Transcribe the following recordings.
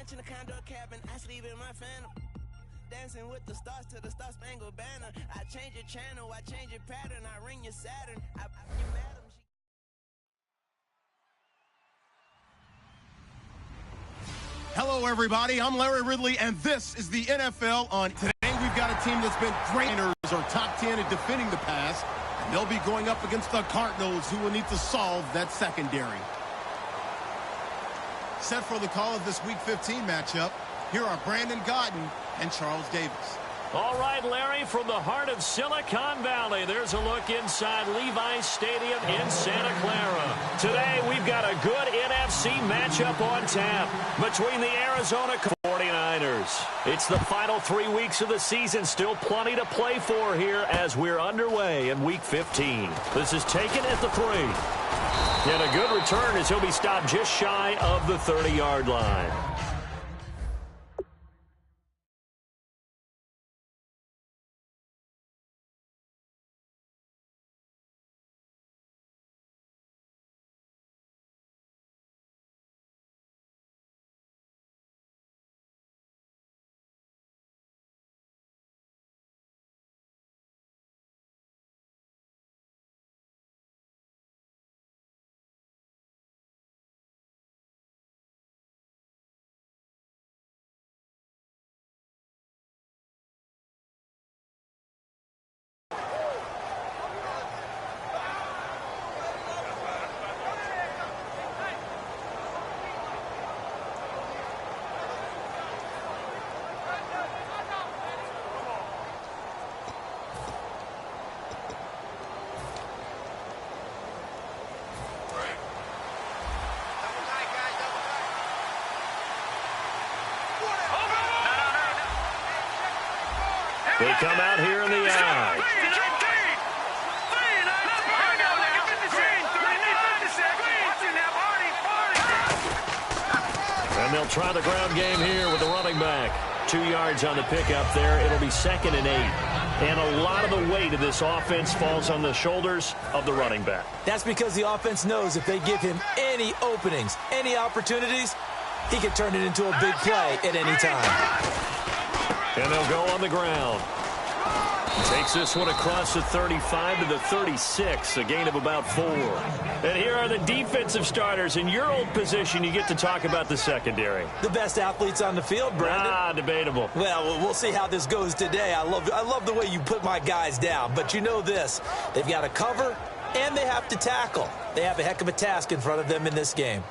mansion, a condo cabin, I sleep in my phantom. Dancing with the stars to the star-spangled banner. I change your channel, I change your pattern, I ring your Saturn. You madam, Hello, everybody. I'm Larry Ridley, and this is the NFL on. Today, we've got a team that's been trainers or top 10 at defending the pass. And they'll be going up against the Cardinals, who will need to solve that secondary. Set for the call of this Week 15 matchup, here are Brandon Gaudin and Charles Davis. All right, Larry, from the heart of Silicon Valley, there's a look inside Levi's Stadium in Santa Clara. Today, we've got a good NFC matchup on tap between the Arizona 49ers. It's the final 3 weeks of the season, still plenty to play for here as we're underway in Week 15. This is taken at the 3. And a good return as he'll be stopped just shy of the 30-yard line. They come out here in the eye. And they'll try the ground game here with the running back. 2 yards on the pickup there. It'll be 2nd and 8. And a lot of the weight of this offense falls on the shoulders of the running back. That's because the offense knows if they give him any openings, any opportunities, he can turn it into a big play at any time. And they'll go on the ground. Takes this one across the 35 to the 36, a gain of about 4. And here are the defensive starters. In your old position, you get to talk about the secondary. The best athletes on the field, Brandon. Debatable. Well, we'll see how this goes today. I love the way you put my guys down. But you know this, they've got to cover and they have to tackle. They have a heck of a task in front of them in this game.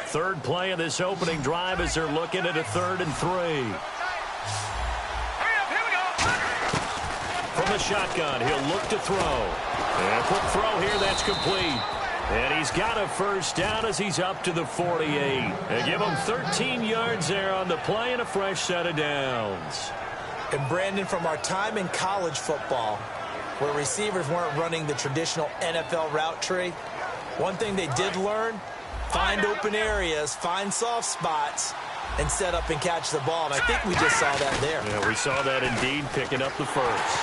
Third play of this opening drive as they're looking at a 3rd and 3. From the shotgun, he'll look to throw. And a quick throw here, that's complete. And he's got a first down as he's up to the 48. They give him 13 yards there on the play and a fresh set of downs. And Brandon, from our time in college football, where receivers weren't running the traditional NFL route tree, one thing they did learn, find open areas, find soft spots, and set up and catch the ball. And I think we just saw that there. Yeah, we saw that indeed, picking up the first.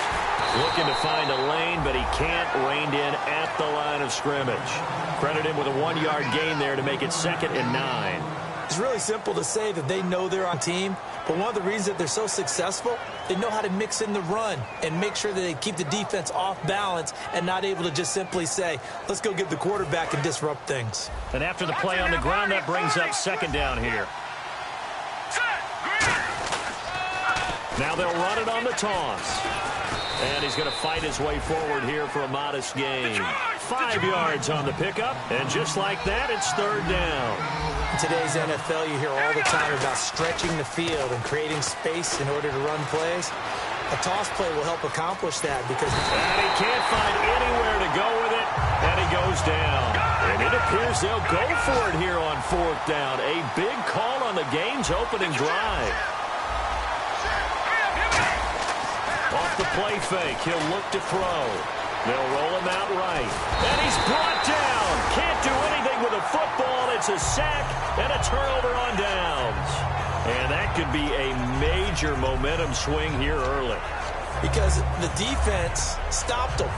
Looking to find a lane, but he can't, reined in at the line of scrimmage. Credit him with a 1-yard gain there to make it 2nd and 9. It's really simple to say that they know they're on team, but one of the reasons that they're so successful, they know how to mix in the run and make sure that they keep the defense off balance and not able to just simply say, let's go get the quarterback and disrupt things. And after the play on the ground, that brings up 2nd down here. Now they'll run it on the toss. And he's going to fight his way forward here for a modest gain. 5 yards on the pickup, and just like that, it's 3rd down. In today's NFL, you hear all the time about stretching the field and creating space in order to run plays. A toss play will help accomplish that because... And he can't find anywhere to go with it, and he goes down. And it appears they'll go for it here on 4th down. A big call on the game's opening drive. Off the play fake, he'll look to throw. They'll roll him out right. And he's brought down. Can't do anything with a football. It's a sack and a turnover on downs. And that could be a major momentum swing here early. Because the defense stopped them.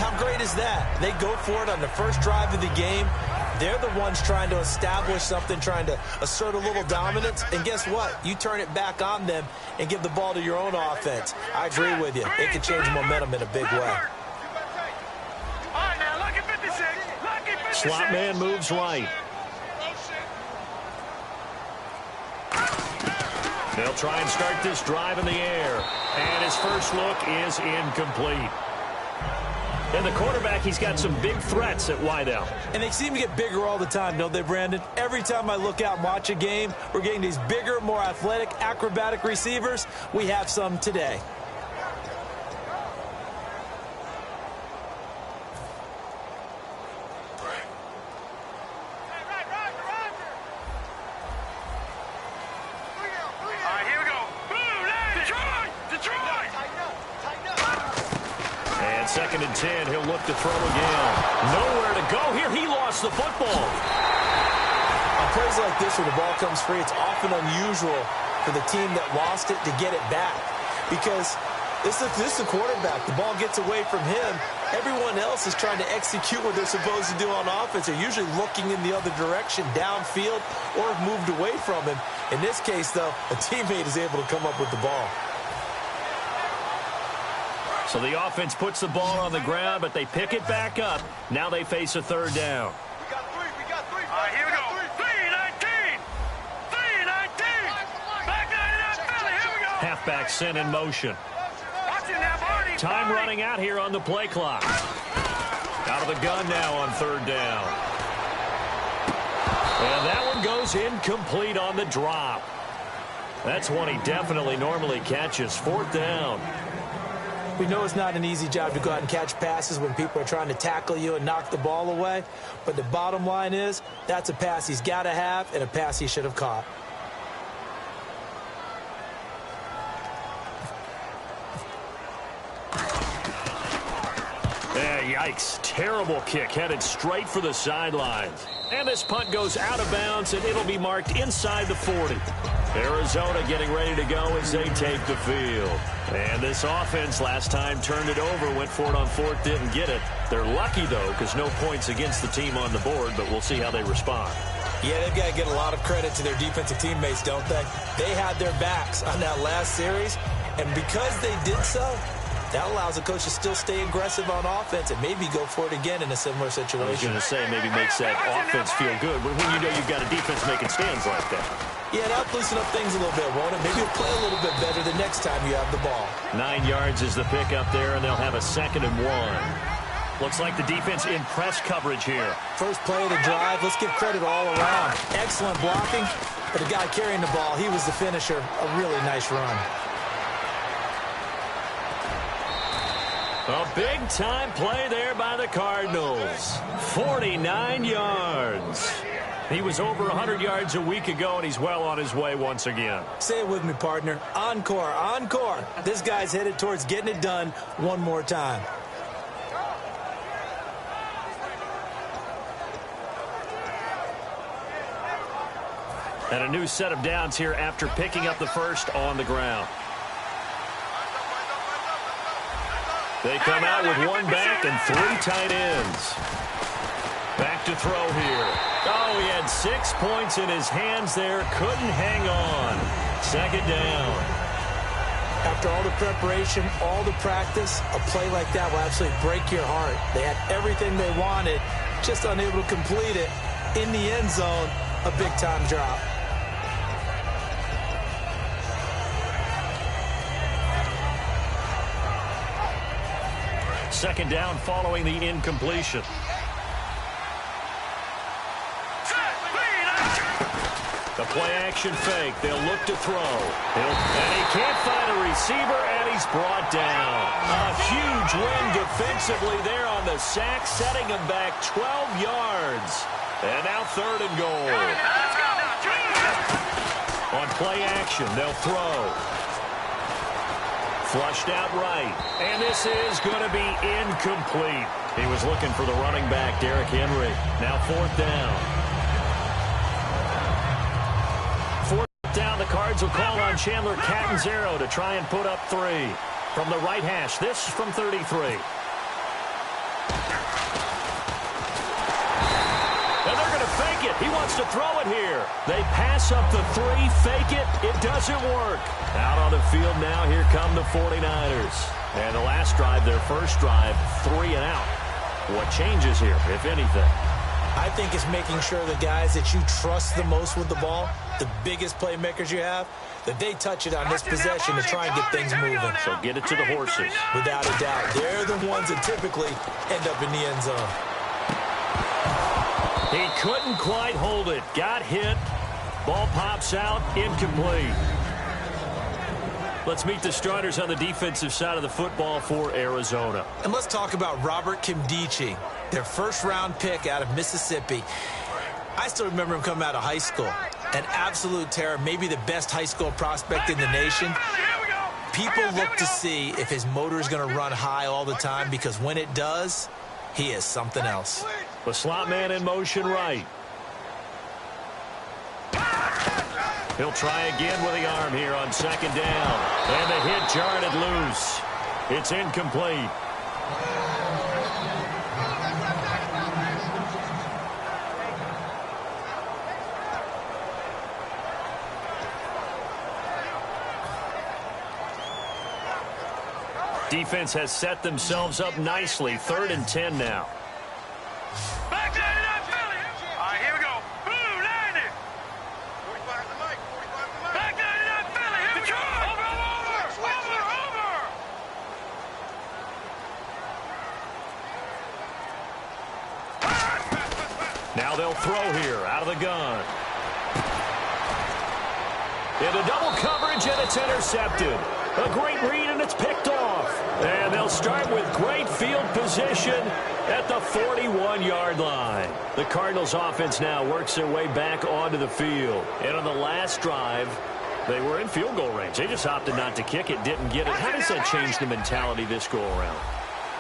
How great is that? They go for it on the first drive of the game. They're the ones trying to establish something, trying to assert a little dominance. And guess what? You turn it back on them and give the ball to your own offense. I agree with you. It can change momentum in a big way. Slot man moves right. They'll try and start this drive in the air. And his first look is incomplete. And the quarterback, he's got some big threats at wideout. And they seem to get bigger all the time, don't they, Brandon? Every time I look out and watch a game, we're getting these bigger, more athletic, acrobatic receivers. We have some today. Second and 10, he'll look to throw again. Nowhere to go here. He lost the football. On plays like this where the ball comes free, it's often unusual for the team that lost it to get it back. Because this is the quarterback. The ball gets away from him. Everyone else is trying to execute what they're supposed to do on offense. They're usually looking in the other direction, downfield, or have moved away from him. In this case, though, a teammate is able to come up with the ball. So the offense puts the ball on the ground, but they pick it back up. Now they face a third down. We got three. All right, here we go. 3-19. 3-19. Back down Philly. Here we go. Halfback sent in motion. Watch it now, Barney. Time running out here on the play clock. Out of the gun now on third down. And that one goes incomplete on the drop. That's one he definitely normally catches. Fourth down. We know it's not an easy job to go out and catch passes when people are trying to tackle you and knock the ball away. But the bottom line is, that's a pass he's got to have and a pass he should have caught. Yikes. Terrible kick headed straight for the sidelines. And this punt goes out of bounds, and it'll be marked inside the 40. Arizona getting ready to go as they take the field. And this offense last time turned it over, went for it on fourth, didn't get it. They're lucky, though, because no points against the team on the board, but we'll see how they respond. Yeah, they've got to get a lot of credit to their defensive teammates, don't they? They had their backs on that last series, and because they did so, that allows the coach to still stay aggressive on offense and maybe go for it again in a similar situation. I was going to say maybe makes that offense feel good, but when you know you've got a defense making stands like that. Yeah, that'll loosen up things a little bit, won't it? Maybe you'll play a little bit better the next time you have the ball. 9 yards is the pickup there, and they'll have a 2nd and 1. Looks like the defense in press coverage here. First play of the drive. Let's give credit all around. Excellent blocking, but the guy carrying the ball, he was the finisher. A really nice run. A big-time play there by the Cardinals. 49 yards. He was over 100 yards a week ago, and he's well on his way once again. Say it with me, partner. Encore, encore. This guy's headed towards getting it done one more time. And a new set of downs here after picking up the first on the ground. They come out with one back and 3 tight ends. Back to throw here. Oh, he had 6 points in his hands there. Couldn't hang on. 2nd down. After all the preparation, all the practice, a play like that will absolutely break your heart. They had everything they wanted, just unable to complete it. In the end zone, a big-time drop. Second down following the incompletion. The play-action fake. They'll look to throw. And he can't find a receiver, and he's brought down. A huge win defensively there on the sack, setting him back 12 yards. And now 3rd and goal. On play action, they'll throw. Flushed out right. And this is going to be incomplete. He was looking for the running back, Derrick Henry. Now 4th down. 4th down, the Cards will call on Chandler Catanzaro to try and put up 3. From the right hash, this from 33. And they're going He wants to throw it here. They pass up the 3, fake it. It doesn't work. Out on the field now, here come the 49ers. And the last drive, their first drive, 3 and out. What changes here, if anything? I think it's making sure the guys that you trust the most with the ball, the biggest playmakers you have, that they touch it on this possession to try and get things moving. So get it to the horses. Without a doubt, they're the ones that typically end up in the end zone. He couldn't quite hold it. Got hit. Ball pops out. Incomplete. Let's meet the starters on the defensive side of the football for Arizona. And let's talk about Robert Kimdichie, their first-round pick out of Mississippi. I still remember him coming out of high school. An absolute terror, maybe the best high school prospect in the nation. People look to see if his motor is going to run high all the time, because when it does, he is something else. The slot man in motion right. He'll try again with the arm here on second down. And the hit jarred it loose. It's incomplete. Defense has set themselves up nicely. 3rd and 10 now. Back to Philly. All right, here we go. Blue, 90. 45 to Mike. 45 to Mike. Back to Philly. Here we go. Over. Now they'll throw here out of the gun. Into double coverage, and it's intercepted. A great read, and it's picked off. And they'll start with great field position at the 41-yard line. The Cardinals offense now works their way back onto the field. And on the last drive, they were in field goal range. They just opted not to kick it, didn't get it. How does that change the mentality this go-around?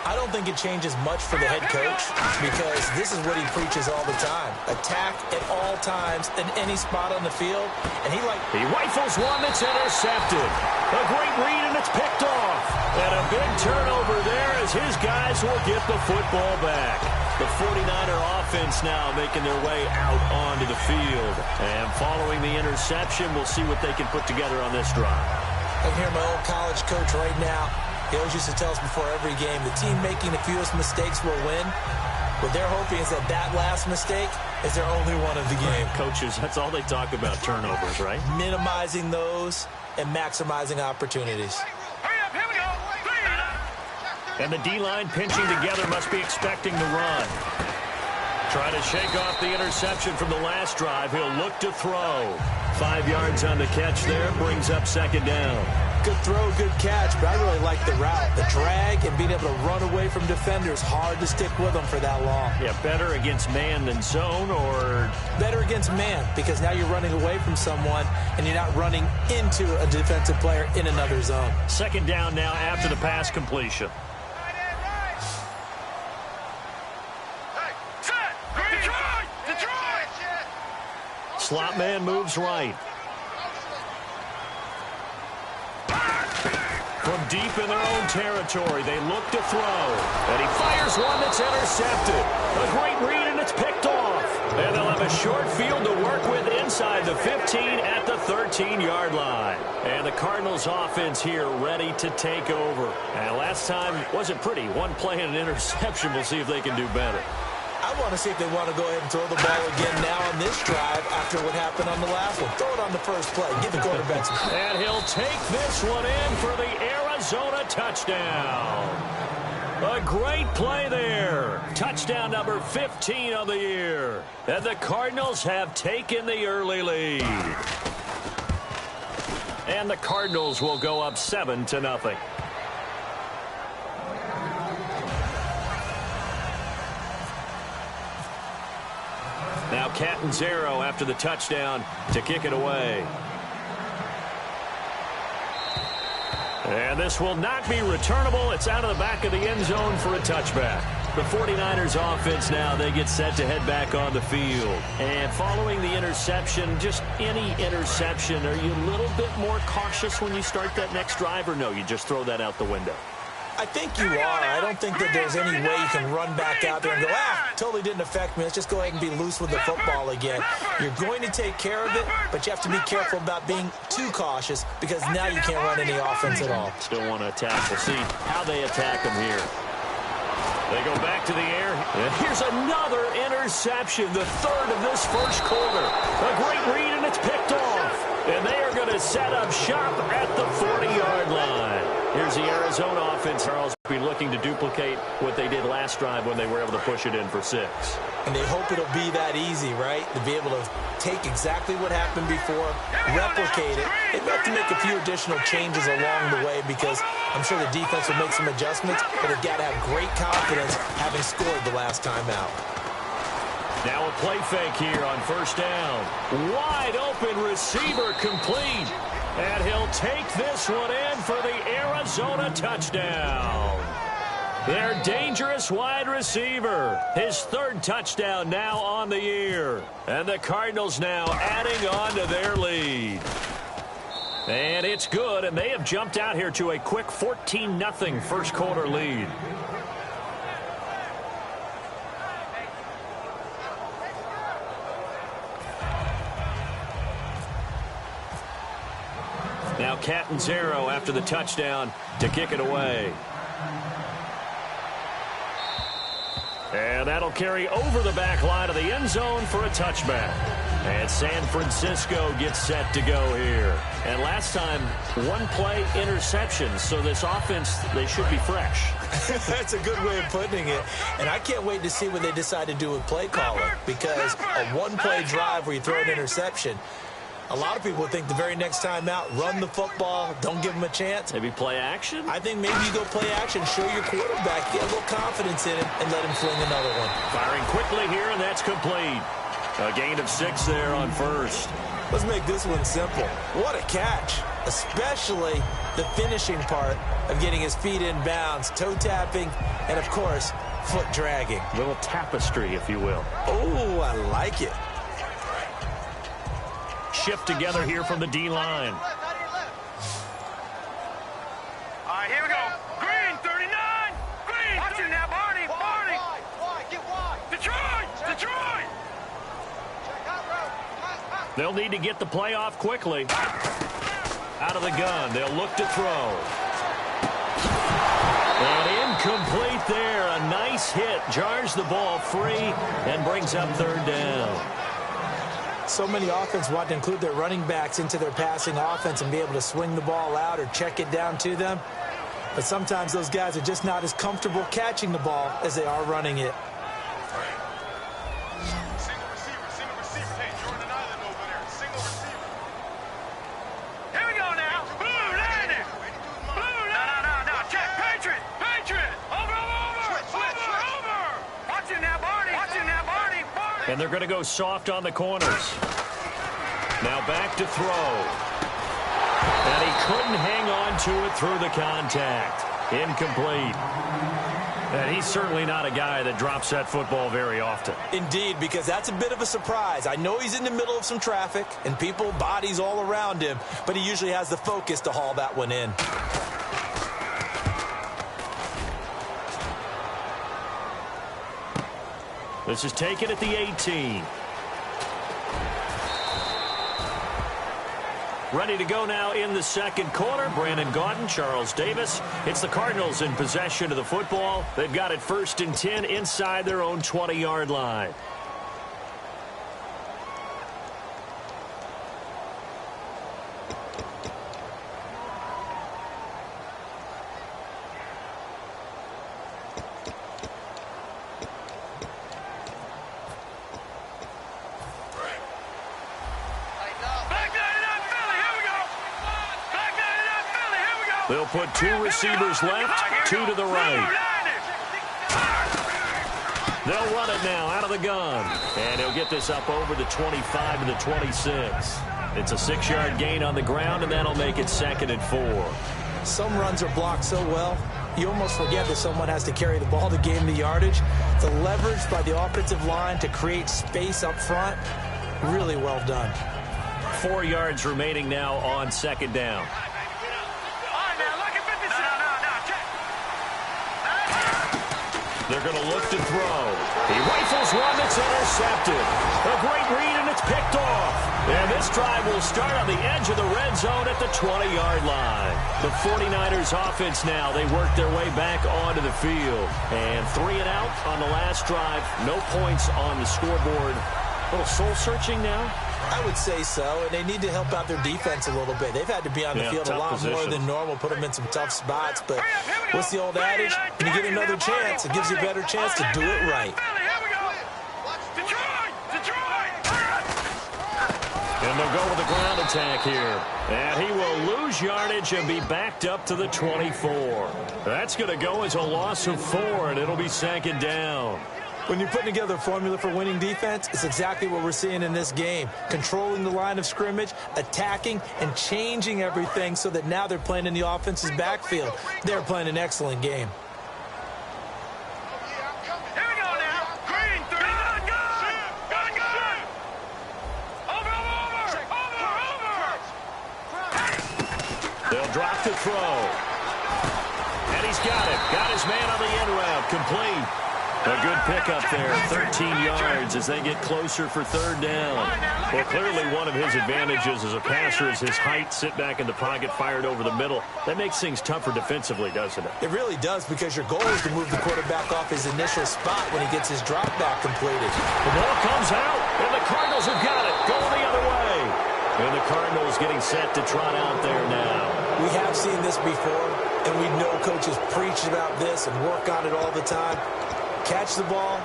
I don't think it changes much for the head coach, because this is what he preaches all the time. Attack at all times in any spot on the field. And he rifles one that's intercepted. A great read, and it's picked off. And a big turnover there as his guys will get the football back. The 49er offense now making their way out onto the field. And following the interception, we'll see what they can put together on this drive. I can hear my old college coach right now. He always used to tell us before every game, the team making the fewest mistakes will win. What they're hoping is that that last mistake is their only one of the game. Coaches, that's all they talk about, turnovers, right? Minimizing those and maximizing opportunities. Hurry up, here we go. And the D-line pinching together must be expecting the run. Trying to shake off the interception from the last drive. He'll look to throw. 5 yards on the catch there, brings up second down. Good throw, good catch, but I really like the route. The drag and being able to run away from defenders, hard to stick with them for that long. Yeah, better against man than zone, or? Better against man, because now you're running away from someone and you're not running into a defensive player in another zone. Second down now after the pass completion. Slot man moves right. From deep in their own territory, they look to throw. And he fires one that's intercepted. A great read, and it's picked off. And they'll have a short field to work with inside the 15 at the 13-yard line. And the Cardinals offense here ready to take over. And last time wasn't pretty. One play and an interception. We'll see if they can do better. I want to see if they want to go ahead and throw the ball again now on this drive after what happened on the last one. Throw it on the first play. Give the quarterback some. And he'll take this one in for the Arizona touchdown. A great play there. Touchdown number 15 of the year. And the Cardinals have taken the early lead. And the Cardinals will go up 7-0. Now Catanzaro after the touchdown to kick it away. And this will not be returnable. It's out of the back of the end zone for a touchback. The 49ers offense now, they get set to head back on the field. And following the interception, just any interception, are you a little bit more cautious when you start that next drive, or no, you just throw that out the window? I think you are. I don't think that there's any way you can run back out there and go, totally didn't affect me. Let's just go ahead and be loose with the football again. You're going to take care of it, but you have to be careful about being too cautious because now you can't run any offense at all. Still want to attack. We'll see how they attack them here. They go back to the air. And here's another interception, the third of this first quarter. A great read, and it's picked off. And they are going to set up shop at the 40-yard line. Here's the Arizona offense. Charles will be looking to duplicate what they did last drive when they were able to push it in for 6. And they hope it'll be that easy, right? To be able to take exactly what happened before, replicate it. They've got to make a few additional changes along the way because I'm sure the defense will make some adjustments, but they've got to have great confidence having scored the last time out. Now a play fake here on first down. Wide open receiver complete. And he'll take this one in for the Arizona touchdown. Their dangerous wide receiver. His third touchdown now on the year. And the Cardinals now adding on to their lead. And it's good, and they have jumped out here to a quick 14-0 first quarter lead. Now Catanzaro after the touchdown to kick it away. And that'll carry over the back line of the end zone for a touchback. And San Francisco gets set to go here. And last time, one play interception. So this offense, they should be fresh. That's a good way of putting it. And I can't wait to see what they decide to do with play calling. Because a one-play drive where you throw an interception, a lot of people think the very next time out, run the football, don't give them a chance. Maybe play action? I think maybe you go play action, show your quarterback, get a little confidence in it, and let him fling another one. Firing quickly here, and that's complete. A gain of 6 there on first. Let's make this one simple. What a catch, especially the finishing part of getting his feet in bounds, toe tapping, and, of course, foot dragging. Little tapestry, if you will. Oh, I like it. Shift together here from the D-line. All right, here we go. Green, 39. Green. Watch it now, Barney. Barney. Get wide. Detroit. They'll need to get the play off quickly. Out of the gun. They'll look to throw. And incomplete there. A nice hit. Jars the ball free and brings up third down. So many offenses want to include their running backs into their passing offense and be able to swing the ball out or check it down to them. But sometimes those guys are just not as comfortable catching the ball as they are running it. Single receiver. Hey, Jordan Island over there. Single receiver. Here we go now. Blue, landing. Blue, no. Check. Patriot. Over. Watch it now, Barney. And they're going to go soft on the corners. Now back to throw. And he couldn't hang on to it through the contact. Incomplete. And he's certainly not a guy that drops that football very often. Indeed, because that's a bit of a surprise. I know he's in the middle of some traffic and people, bodies all around him, but he usually has the focus to haul that one in. This is taken at the 18. Ready to go now in the second quarter. Brandon Gaudin, Charles Davis. It's the Cardinals in possession of the football. They've got it 1st and 10 inside their own 20-yard line. They'll put 2 receivers left, 2 to the right. They'll run it now out of the gun. And he'll get this up over the 25 to the 26. It's a 6-yard gain on the ground, and that'll make it 2nd and 4. Some runs are blocked so well, you almost forget that someone has to carry the ball to gain the yardage. The leverage by the offensive line to create space up front, really well done. 4 yards remaining now on 2nd down. They're going to look to throw. He rifles one that's intercepted. A great read, and it's picked off. And this drive will start on the edge of the red zone at the 20-yard line. The 49ers offense now, they work their way back onto the field. And 3 and out on the last drive. No points on the scoreboard. A little soul-searching now? I would say so, and they need to help out their defense a little bit. They've had to be on the field a lot more than normal, put them in some tough spots. But what's the old adage? When you get another chance, it gives you a better chance to do it right. And they'll go with a ground attack here. And he will lose yardage and be backed up to the 24. That's going to go as a loss of 4, and it'll be 2nd down. When you're putting together a formula for winning defense, it's exactly what we're seeing in this game. Controlling the line of scrimmage, attacking, and changing everything so that now they're playing in the offense's backfield. They're playing an excellent game. Here we go now. Green, 3. Gun. Over. They'll drop to throw. And he's got it. Got his man on the in route. Complete. A good pickup there, 13 yards as they get closer for 3rd down. Well, clearly one of his advantages as a passer is his height, sit back in the pocket, fired over the middle. That makes things tougher defensively, doesn't it? It really does, because your goal is to move the quarterback off his initial spot when he gets his drop back completed. The ball comes out, and the Cardinals have got it, going the other way. And the Cardinals getting set to trot out there now. We have seen this before, and we know coaches preach about this and work on it all the time. Catch the ball.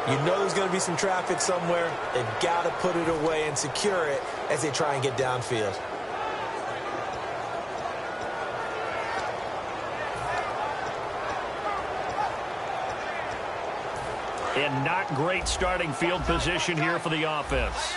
You know there's going to be some traffic somewhere. They've got to put it away and secure it as they try and get downfield. And not great starting field position here for the offense.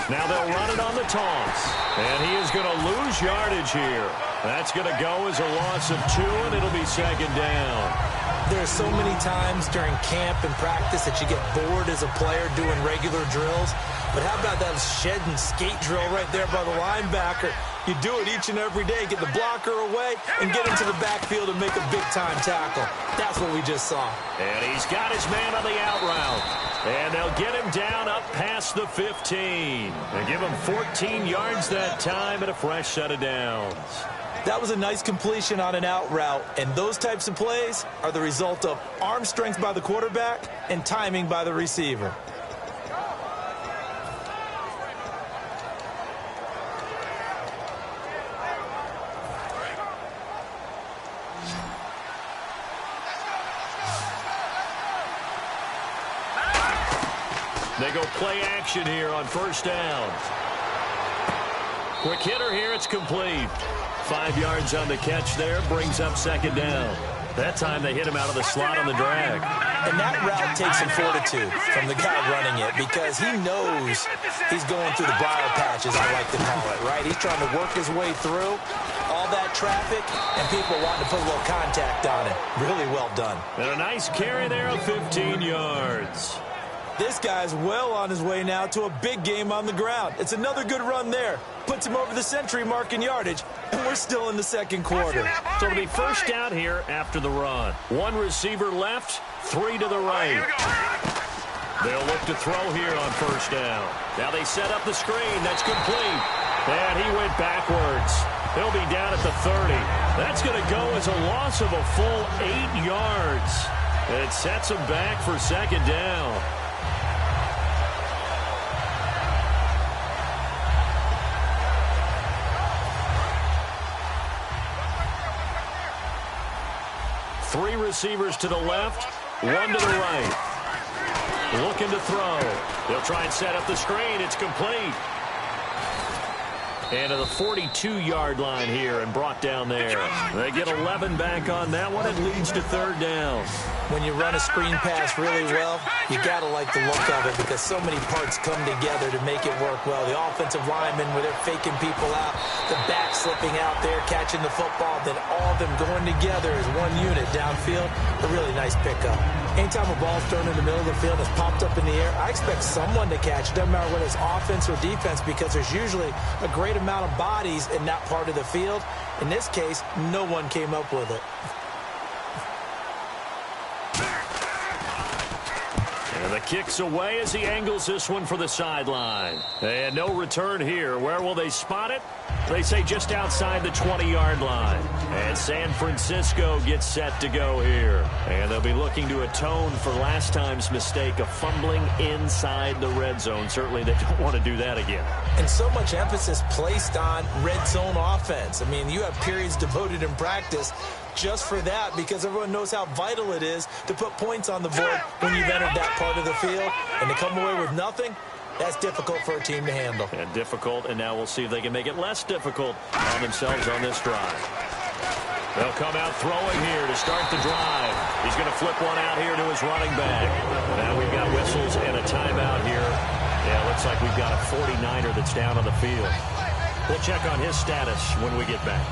Now they'll run it on the taunts. And he is going to lose yardage here. That's going to go as a loss of 2, and it'll be 2nd down. There are so many times during camp and practice that you get bored as a player doing regular drills. But how about that shed and skate drill right there by the linebacker? You do it each and every day. Get the blocker away and get into the backfield and make a big-time tackle. That's what we just saw. And he's got his man on the out route. And they'll get him down up past the 15. They give him 14 yards that time and a fresh set of downs. That was a nice completion on an out route, and those types of plays are the result of arm strength by the quarterback and timing by the receiver. They go play action here on 1st down. Quick hitter here, it's complete. 5 yards on the catch there, brings up 2nd down. That time they hit him out of the slot on the drag. And that route takes some fortitude from the guy running it, because he knows he's going through the briar patches, I like to call it, right? He's trying to work his way through all that traffic and people wanting to put a little contact on it. Really well done. And a nice carry there of 15 yards. This guy's well on his way now to a big game on the ground. It's another good run there. Puts him over the century mark in yardage, and we're still in the 2nd quarter. So it'll be 1st down here after the run. 1 receiver left, 3 to the right. They'll look to throw here on 1st down. Now they set up the screen. That's complete. And he went backwards. He'll be down at the 30. That's going to go as a loss of a full 8 yards. It sets him back for 2nd down. Three receivers to the left, 1 to the right. Looking to throw. They'll try and set up the screen. It's complete. And to the 42-yard line here and brought down there. They get 11 back on that one. It leads to 3rd down. When you run a screen pass really well, you got to like the look of it, because so many parts come together to make it work well. The offensive linemen, where they're faking people out, the back slipping out there, catching the football, then all of them going together as one unit downfield. A really nice pickup. Anytime a ball's thrown in the middle of the field and it's popped up in the air, I expect someone to catch it. Doesn't matter whether it's offense or defense, because there's usually a great amount of bodies in that part of the field. In this case, no one came up with it. And the kick's away as he angles this one for the sideline. And no return here. Where will they spot it? They say just outside the 20-yard line. And San Francisco gets set to go here. And they'll be looking to atone for last time's mistake of fumbling inside the red zone. Certainly they don't want to do that again. And so much emphasis placed on red zone offense. I mean, you have periods devoted in practice just for that because everyone knows how vital it is to put points on the board when you've entered that part of the field. And to come away with nothing, that's difficult for a team to handle. And difficult, and now we'll see if they can make it less difficult on themselves on this drive. They'll come out throwing here to start the drive. He's going to flip one out here to his running back. Now we've got whistles and a timeout here. Yeah, looks like we've got a 49er that's down on the field. We'll check on his status when we get back.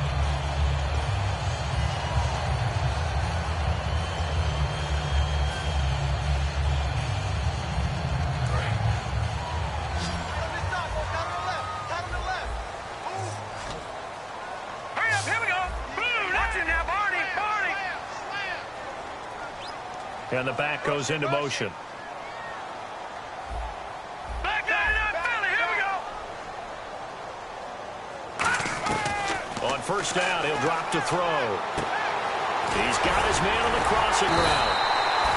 And the back goes into motion. Back down, Philly, here we go. On first down, he'll drop to throw. He's got his man on the crossing route.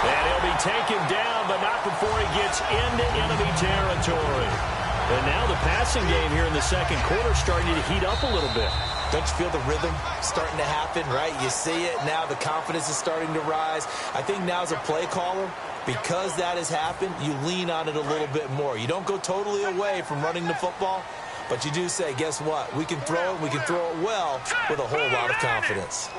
And he'll be taken down, but not before he gets into enemy territory. And now the passing game here in the second quarter starting to heat up a little bit. Don't you feel the rhythm starting to happen, right? You see it now. The confidence is starting to rise. I think now as a play caller, because that has happened, you lean on it a little bit more. You don't go totally away from running the football, but you do say, guess what? We can throw it. We can throw it well with a whole lot of confidence.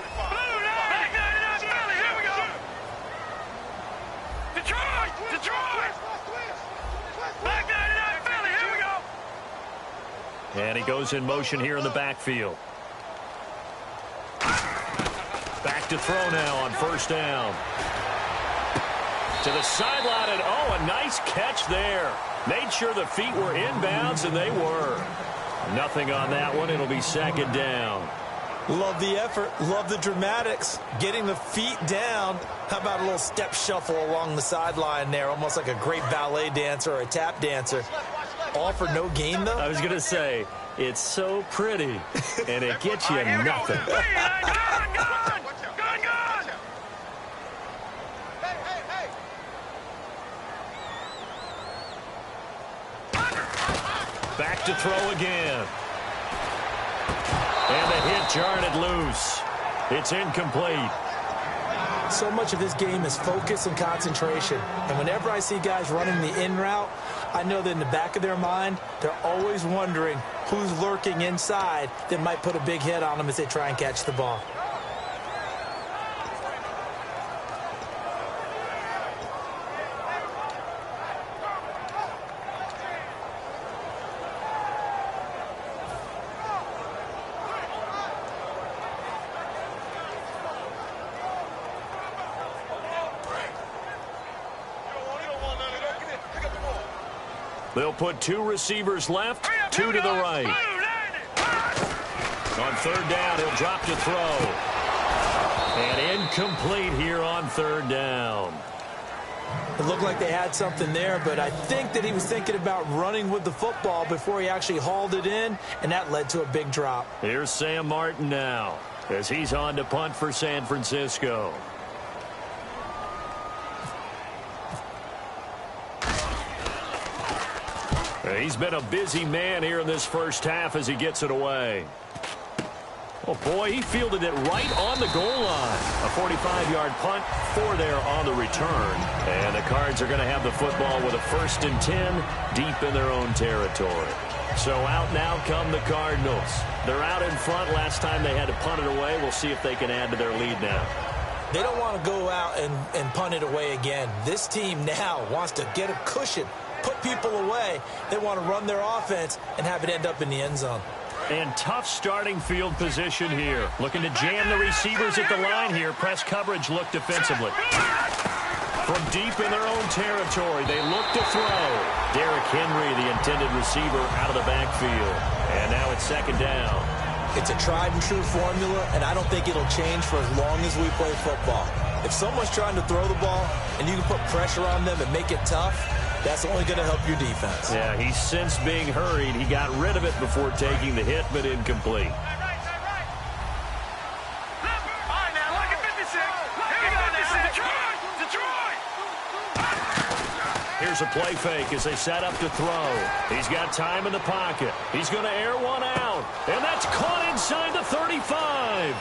And he goes in motion here in the backfield. Back to throw now on first down. To the sideline, and oh, a nice catch there. Made sure the feet were inbounds, and they were. Nothing on that one. It'll be second down. Love the effort. Love the dramatics. Getting the feet down. How about a little step shuffle along the sideline there? Almost like a great ballet dancer or a tap dancer. All for no gain, though? I was going to say, it's so pretty, and it gets you nothing. Back to throw again. And the hit jarred it loose. It's incomplete. So much of this game is focus and concentration. And whenever I see guys running the in route, I know that in the back of their mind, they're always wondering who's lurking inside that might put a big hit on them as they try and catch the ball. They'll put two receivers left, two to the right. On third down, he'll drop to throw. And incomplete here on third down. It looked like they had something there, but I think that he was thinking about running with the football before he actually hauled it in, and that led to a big drop. Here's Sam Martin now as he's on to punt for San Francisco. He's been a busy man here in this first half as he gets it away. Oh, boy, he fielded it right on the goal line. A 45-yard punt, 4 there on the return. And the Cards are going to have the football with a 1st and 10 deep in their own territory. So out now come the Cardinals. They're out in front. Last time they had to punt it away. We'll see if they can add to their lead now. They don't want to go out and punt it away again. This team now wants to get a cushion, put people away. They want to run their offense and have it end up in the end zone. And tough starting field position here. Looking to jam the receivers at the line here. Press coverage look defensively. From deep in their own territory, they look to throw. Derrick Henry, the intended receiver, out of the backfield. And now it's second down. It's a tried and true formula, and I don't think it'll change for as long as we play football. If someone's trying to throw the ball and you can put pressure on them and make it tough, that's only going to help your defense. Yeah, he's since being hurried. He got rid of it before taking the hit, but incomplete. Here's a play fake as they set up to throw. He's got time in the pocket. He's going to air one out. And that's caught inside the 35.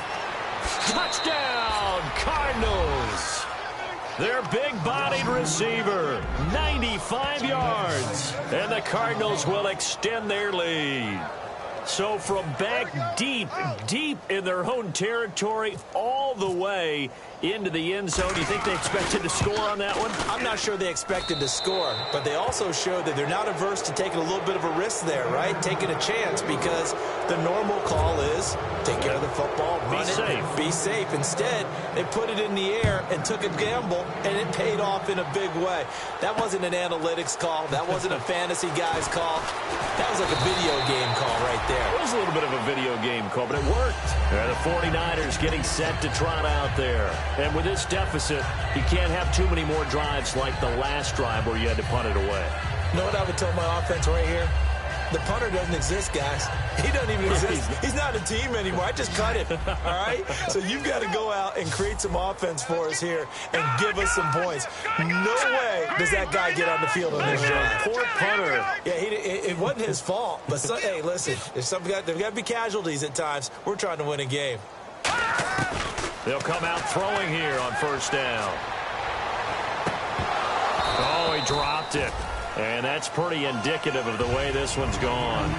Touchdown, Cardinals. Their big-bodied receiver, 95 yards. And the Cardinals will extend their lead. So from back deep in their own territory all the way into the end zone, you think they expected to score on that one? I'm not sure they expected to score, but they also showed that they're not averse to taking a little bit of a risk there, right? Taking a chance, because the normal call is take care of the football, run it, be safe. Instead, they put it in the air and took a gamble, and it paid off in a big way. That wasn't an analytics call. That wasn't a fantasy guy's call. That was like a video game call right there. It was a little bit of a video game call, but it worked. The 49ers getting set to trot out there. And with this deficit, you can't have too many more drives like the last drive where you had to punt it away. You know what I would tell my offense right here? The punter doesn't exist, guys. He doesn't even exist. He's not a team anymore. I just cut him, all right? So you've got to go out and create some offense for us here and give us some points. No way does that guy get on the field on this drive. Poor punter. Yeah, it wasn't his fault. But, hey, listen, there's got to be casualties at times. We're trying to win a game. They'll come out throwing here on first down. Oh, he dropped it. And that's pretty indicative of the way this one's gone.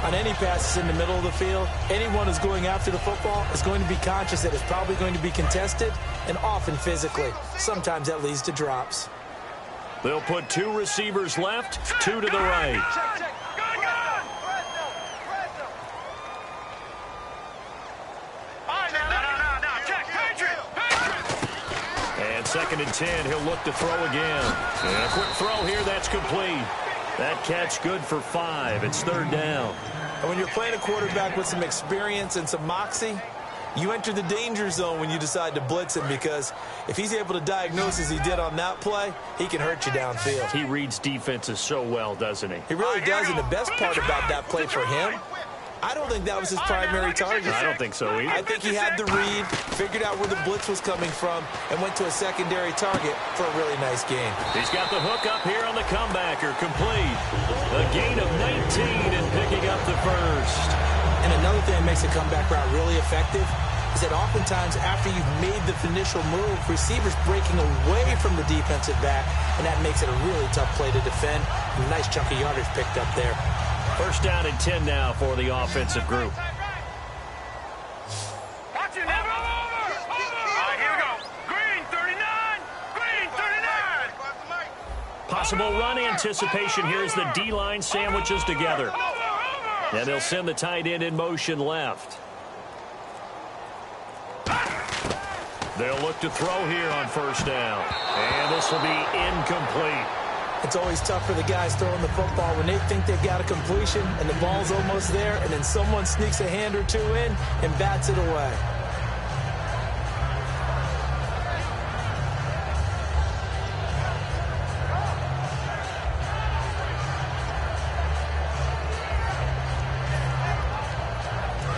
On any passes in the middle of the field, anyone who's going after the football is going to be conscious that it's probably going to be contested, and often physically. Sometimes that leads to drops. They'll put two receivers left, two to the right. Second and 10, he'll look to throw again. And a quick throw here, that's complete. That catch good for 5. It's third down. And when you're playing a quarterback with some experience and some moxie, you enter the danger zone when you decide to blitz him, because if he's able to diagnose as he did on that play, he can hurt you downfield. He reads defenses so well, doesn't he? He really does, and the best part about that play for him, I don't think that was his primary target. I don't think so either. I think he had the read, figured out where the blitz was coming from, and went to a secondary target for a really nice gain. He's got the hook up here on the comebacker, complete. A gain of 19 and picking up the first. And another thing that makes a comeback route really effective is that oftentimes after you've made the initial move, receivers breaking away from the defensive back, and that makes it a really tough play to defend. A nice chunk of yardage picked up there. First down and 10 now for the offensive group. Watch it now. Over. All right, here we go. Green 39. Green 39. Possible run anticipation here as the D-line sandwiches together. And they'll send the tight end in motion left. They'll look to throw here on first down. And this will be incomplete. It's always tough for the guys throwing the football when they think they've got a completion and the ball's almost there, and then someone sneaks a hand or two in and bats it away.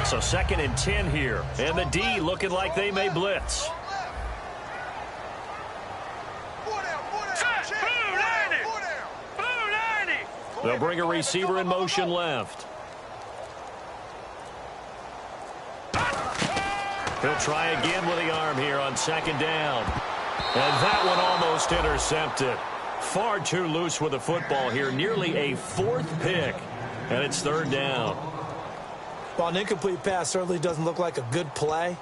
So second and 10 here, and the D looking like they may blitz. They'll bring a receiver in motion left. He'll try again with the arm here on second down. And that one almost intercepted. Far too loose with the football here. Nearly a fourth pick. And it's third down. While an incomplete pass certainly doesn't look like a good play,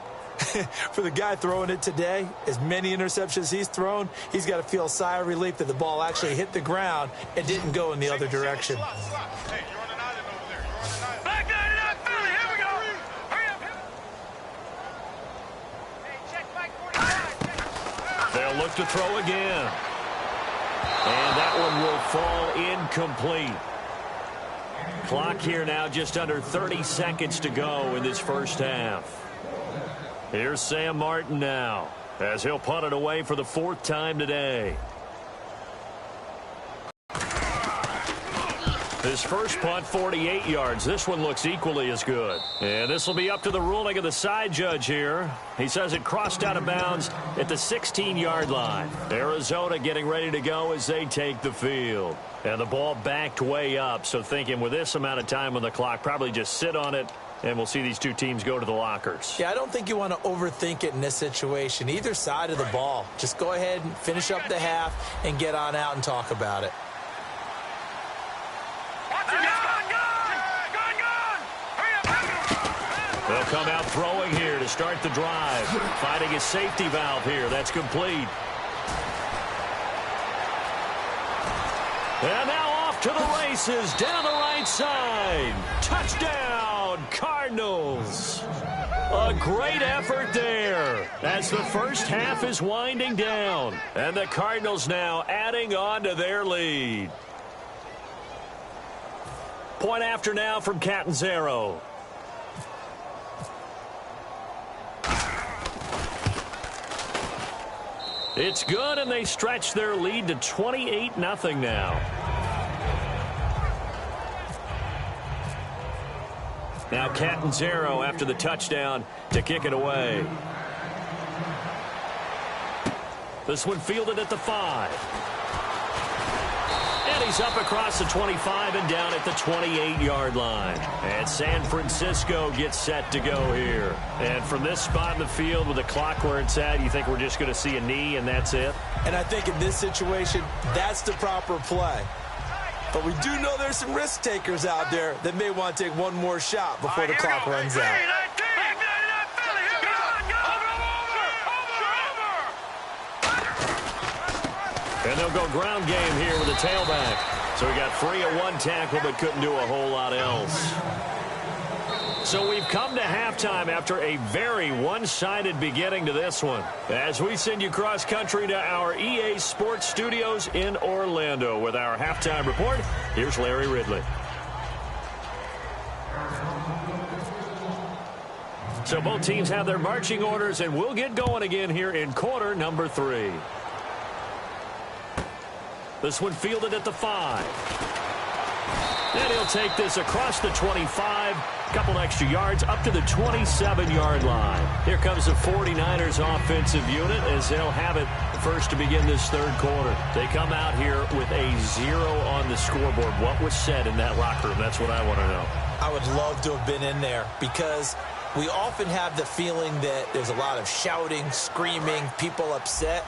for the guy throwing it today, as many interceptions he's thrown, he's got to feel a sigh of relief that the ball actually hit the ground and didn't go in the other direction. Hey, you're on an island over there. You're on an island. Back that up, Philly. Here we go. Hurry up. Hey, check back 45. They'll look to throw again. And that one will fall incomplete. Clock here now, just under 30 seconds to go in this first half. Here's Sam Martin now, as he'll punt it away for the 4th time today. His first punt, 48 yards. This one looks equally as good. And this will be up to the ruling of the side judge here. He says it crossed out of bounds at the 16-yard line. Arizona getting ready to go as they take the field. And the ball backed way up, so thinking with this amount of time on the clock, probably just sit on it, and we'll see these two teams go to the lockers. Yeah, I don't think you want to overthink it in this situation. Either side of the ball. Just go ahead and finish up the half and get on out and talk about it. They'll come out throwing here to start the drive. Finding a safety valve here. That's complete. And now off to the races down the right side. Touchdown, Cardinals. A great effort there as the first half is winding down. And the Cardinals now adding on to their lead. Point after now from Catanzaro. It's good, and they stretch their lead to 28-0 now. Now Catanzaro after the touchdown to kick it away. This one fielded at the 5. And he's up across the 25 and down at the 28-yard line. And San Francisco gets set to go here. And from this spot in the field with the clock where it's at, you think we're just going to see a knee and that's it? And I think in this situation, that's the proper play. But we do know there's some risk takers out there that may want to take one more shot before the clock runs out. And they'll go ground game here with a tailback. So he got free of one tackle but couldn't do a whole lot else. So we've come to halftime after a very one-sided beginning to this one. As we send you cross-country to our EA Sports Studios in Orlando with our halftime report, here's Larry Ridley. So both teams have their marching orders, and we'll get going again here in quarter number 3. This one fielded at the 5. And he'll take this across the 25. Couple extra yards up to the 27-yard line. Here comes the 49ers offensive unit as they'll have it first to begin this third quarter. They come out here with a 0 on the scoreboard. What was said in that locker room? That's what I want to know. I would love to have been in there because we often have the feeling that there's a lot of shouting, screaming, people upset.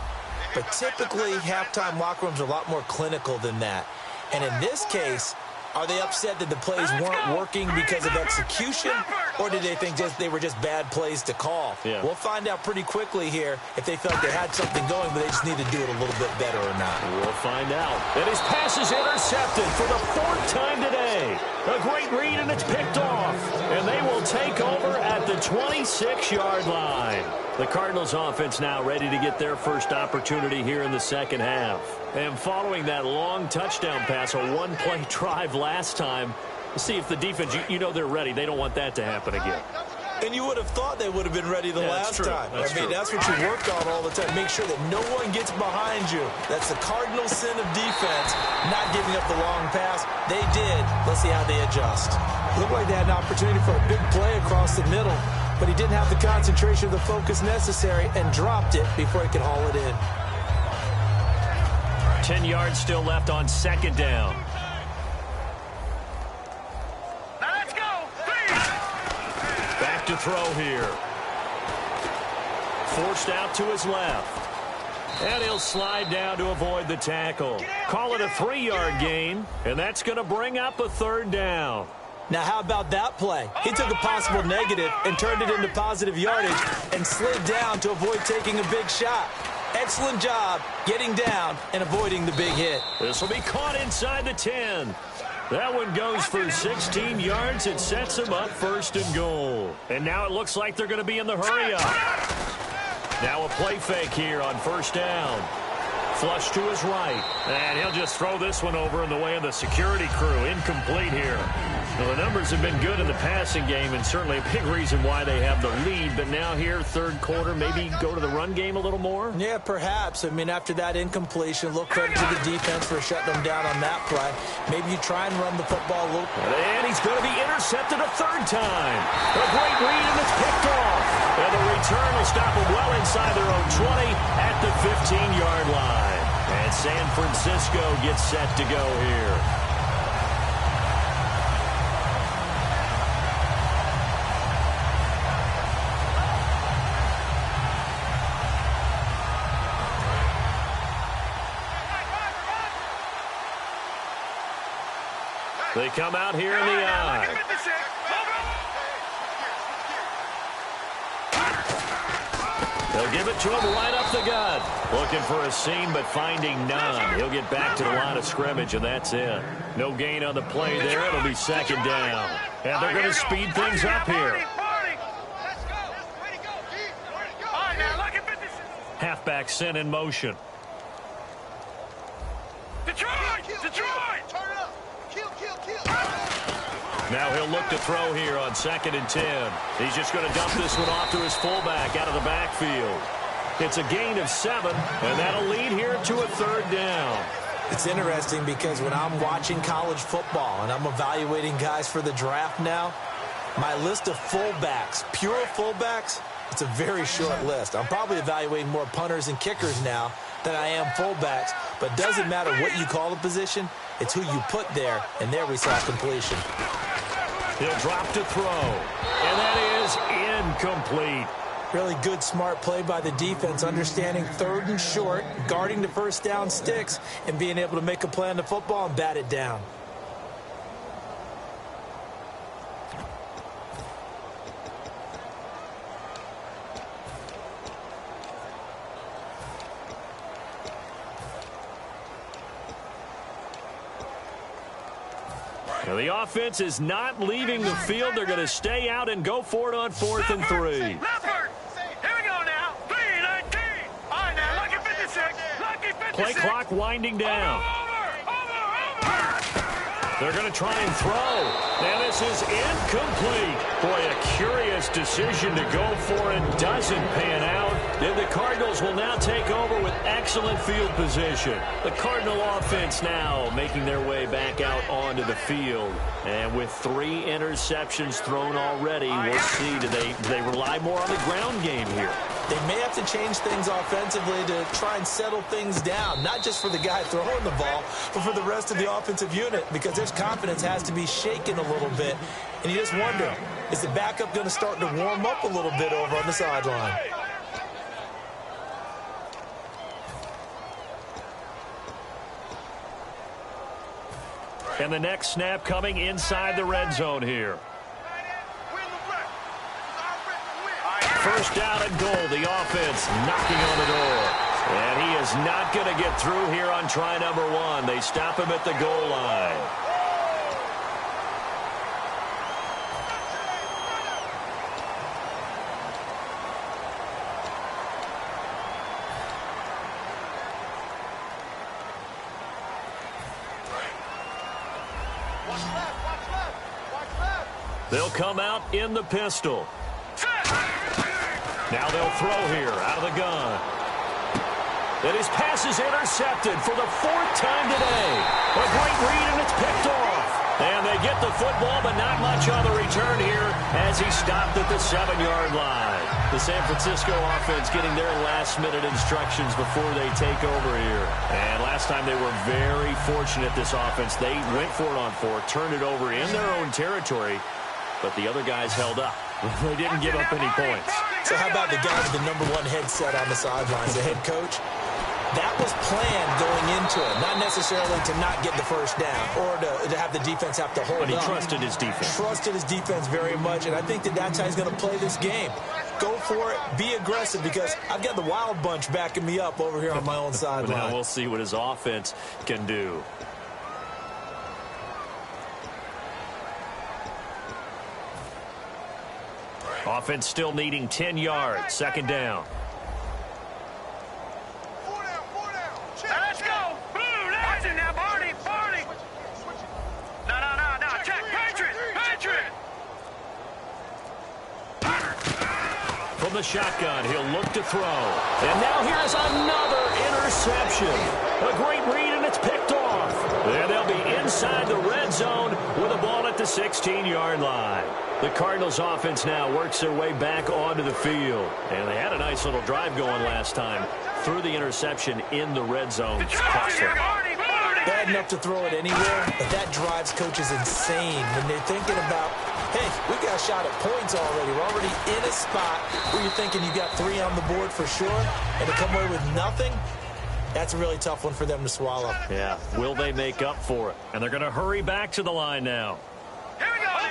But typically, halftime locker rooms are a lot more clinical than that. And in this case, are they upset that the plays weren't working because of execution, or did they think they were just bad plays to call? Yeah. We'll find out pretty quickly here if they felt they had something going, but they just need to do it a little bit better or not. We'll find out. And his pass is intercepted for the 4th time today. A great read, and it's picked off. And they will take over at the 26-yard line. The Cardinals offense now ready to get their first opportunity here in the second half. And following that long touchdown pass, a one-play drive last time, we'll see if the defense, you know they're ready. They don't want that to happen again. And you would have thought they would have been ready the last time. That's what you work on all the time. Make sure that no one gets behind you. That's the cardinal sin of defense, not giving up the long pass. They did. Let's see how they adjust. Looked like they had an opportunity for a big play across the middle, but he didn't have the concentration or the focus necessary and dropped it before he could haul it in. 10 yards still left on second down. Now let's go. Back to throw here. Forced out to his left. And he'll slide down to avoid the tackle. Call it a 3-yard gain, and that's going to bring up a 3rd down. Now, how about that play? He took a possible negative and turned it into positive yardage and slid down to avoid taking a big shot. Excellent job getting down and avoiding the big hit. This will be caught inside the 10. That one goes for 16 yards. It sets him up 1st and goal. And now it looks like they're going to be in the hurry up. Now a play fake here on 1st down. Flush to his right. And he'll just throw this one over in the way of the security crew. Incomplete here. Well, the numbers have been good in the passing game, and certainly a big reason why they have the lead. But now here, third quarter, maybe go to the run game a little more? Yeah, perhaps. I mean, after that incompletion, a little credit to the defense for shutting them down on that play. Maybe you try and run the football a little. And he's going to be intercepted a third time. A great read, and it's picked off. And the return will stop them well inside their own 20 at the 15-yard line. And San Francisco gets set to go here. They come out here in the eye. They'll give it to him right up the gut. Looking for a seam, but finding none. He'll get back to the line of scrimmage, and that's it. No gain on the play there. It'll be second down. And they're going to speed things up here. Halfback sent in motion. Detroit! Turn up. Kill. Now he'll look to throw here on 2nd and 10. He's just going to dump this one off to his fullback out of the backfield. It's a gain of 7, and that'll lead here to a third down. It's interesting because when I'm watching college football and I'm evaluating guys for the draft now, my list of fullbacks, pure fullbacks, it's a very short list. I'm probably evaluating more punters and kickers now than I am fullbacks, but it doesn't matter what you call the position, it's who you put there, and there we saw completion. He'll drop to throw, and that is incomplete. Really good, smart play by the defense, understanding 3rd and short, guarding the first down sticks, and being able to make a play on the football and bat it down. Now the offense is not leaving the field. They're going to stay out and go for it on 4th and 3. Leopard! Here we go now. 3:19. All right, now, lucky 56. Lucky 56. Play clock winding down. Over. They're going to try and throw. Now this is incomplete. Boy, a curious decision to go for it. Doesn't pan out. And the Cardinals will now take over with excellent field position. The Cardinal offense now making their way back out onto the field. And with 3 interceptions thrown already, we'll see, do they rely more on the ground game here? They may have to change things offensively to try and settle things down, not just for the guy throwing the ball, but for the rest of the offensive unit, because their confidence has to be shaken a little bit. And you just wonder, is the backup going to start to warm up a little bit over on the sideline? And the next snap coming inside the red zone here. First down and goal. The offense knocking on the door. And he is not going to get through here on try number 1. They stop him at the goal line. They'll come out in the pistol. Now they'll throw here out of the gun. And his pass is intercepted for the 4th time today. A great read, and it's picked off. And they get the football, but not much on the return here as he stopped at the 7-yard line. The San Francisco offense getting their last-minute instructions before they take over here. And last time they were very fortunate, this offense. They went for it on 4, turned it over in their own territory, but the other guys held up. They didn't give up any points. So how about the guy with the number 1 headset on the sidelines, the head coach? That was planned going into it, not necessarily to not get the first down or to have the defense have to hold up. But he trusted his defense. Trusted his defense very much, and I think that's how he's going to play this game. Go for it, be aggressive, because I've got the wild bunch backing me up over here on my own sideline. Now we'll see what his offense can do. Offense still needing 10 yards. 2nd down. Four down. From the shotgun, he'll look to throw. And now here's another interception. A great read, and it's picked off. And they'll be inside the red zone with the ball at the 16-yard line. The Cardinals offense now works their way back onto the field. And they had a nice little drive going last time. Threw the interception in the red zone. Cost them. Bad enough to throw it anywhere, but that drives coaches insane when they're thinking about, hey, we got a shot at points already. We're already in a spot where you're thinking you got 3 on the board for sure, and to come away with nothing, that's a really tough one for them to swallow. Yeah, will they make up for it? And they're going to hurry back to the line now. Here we go. Over.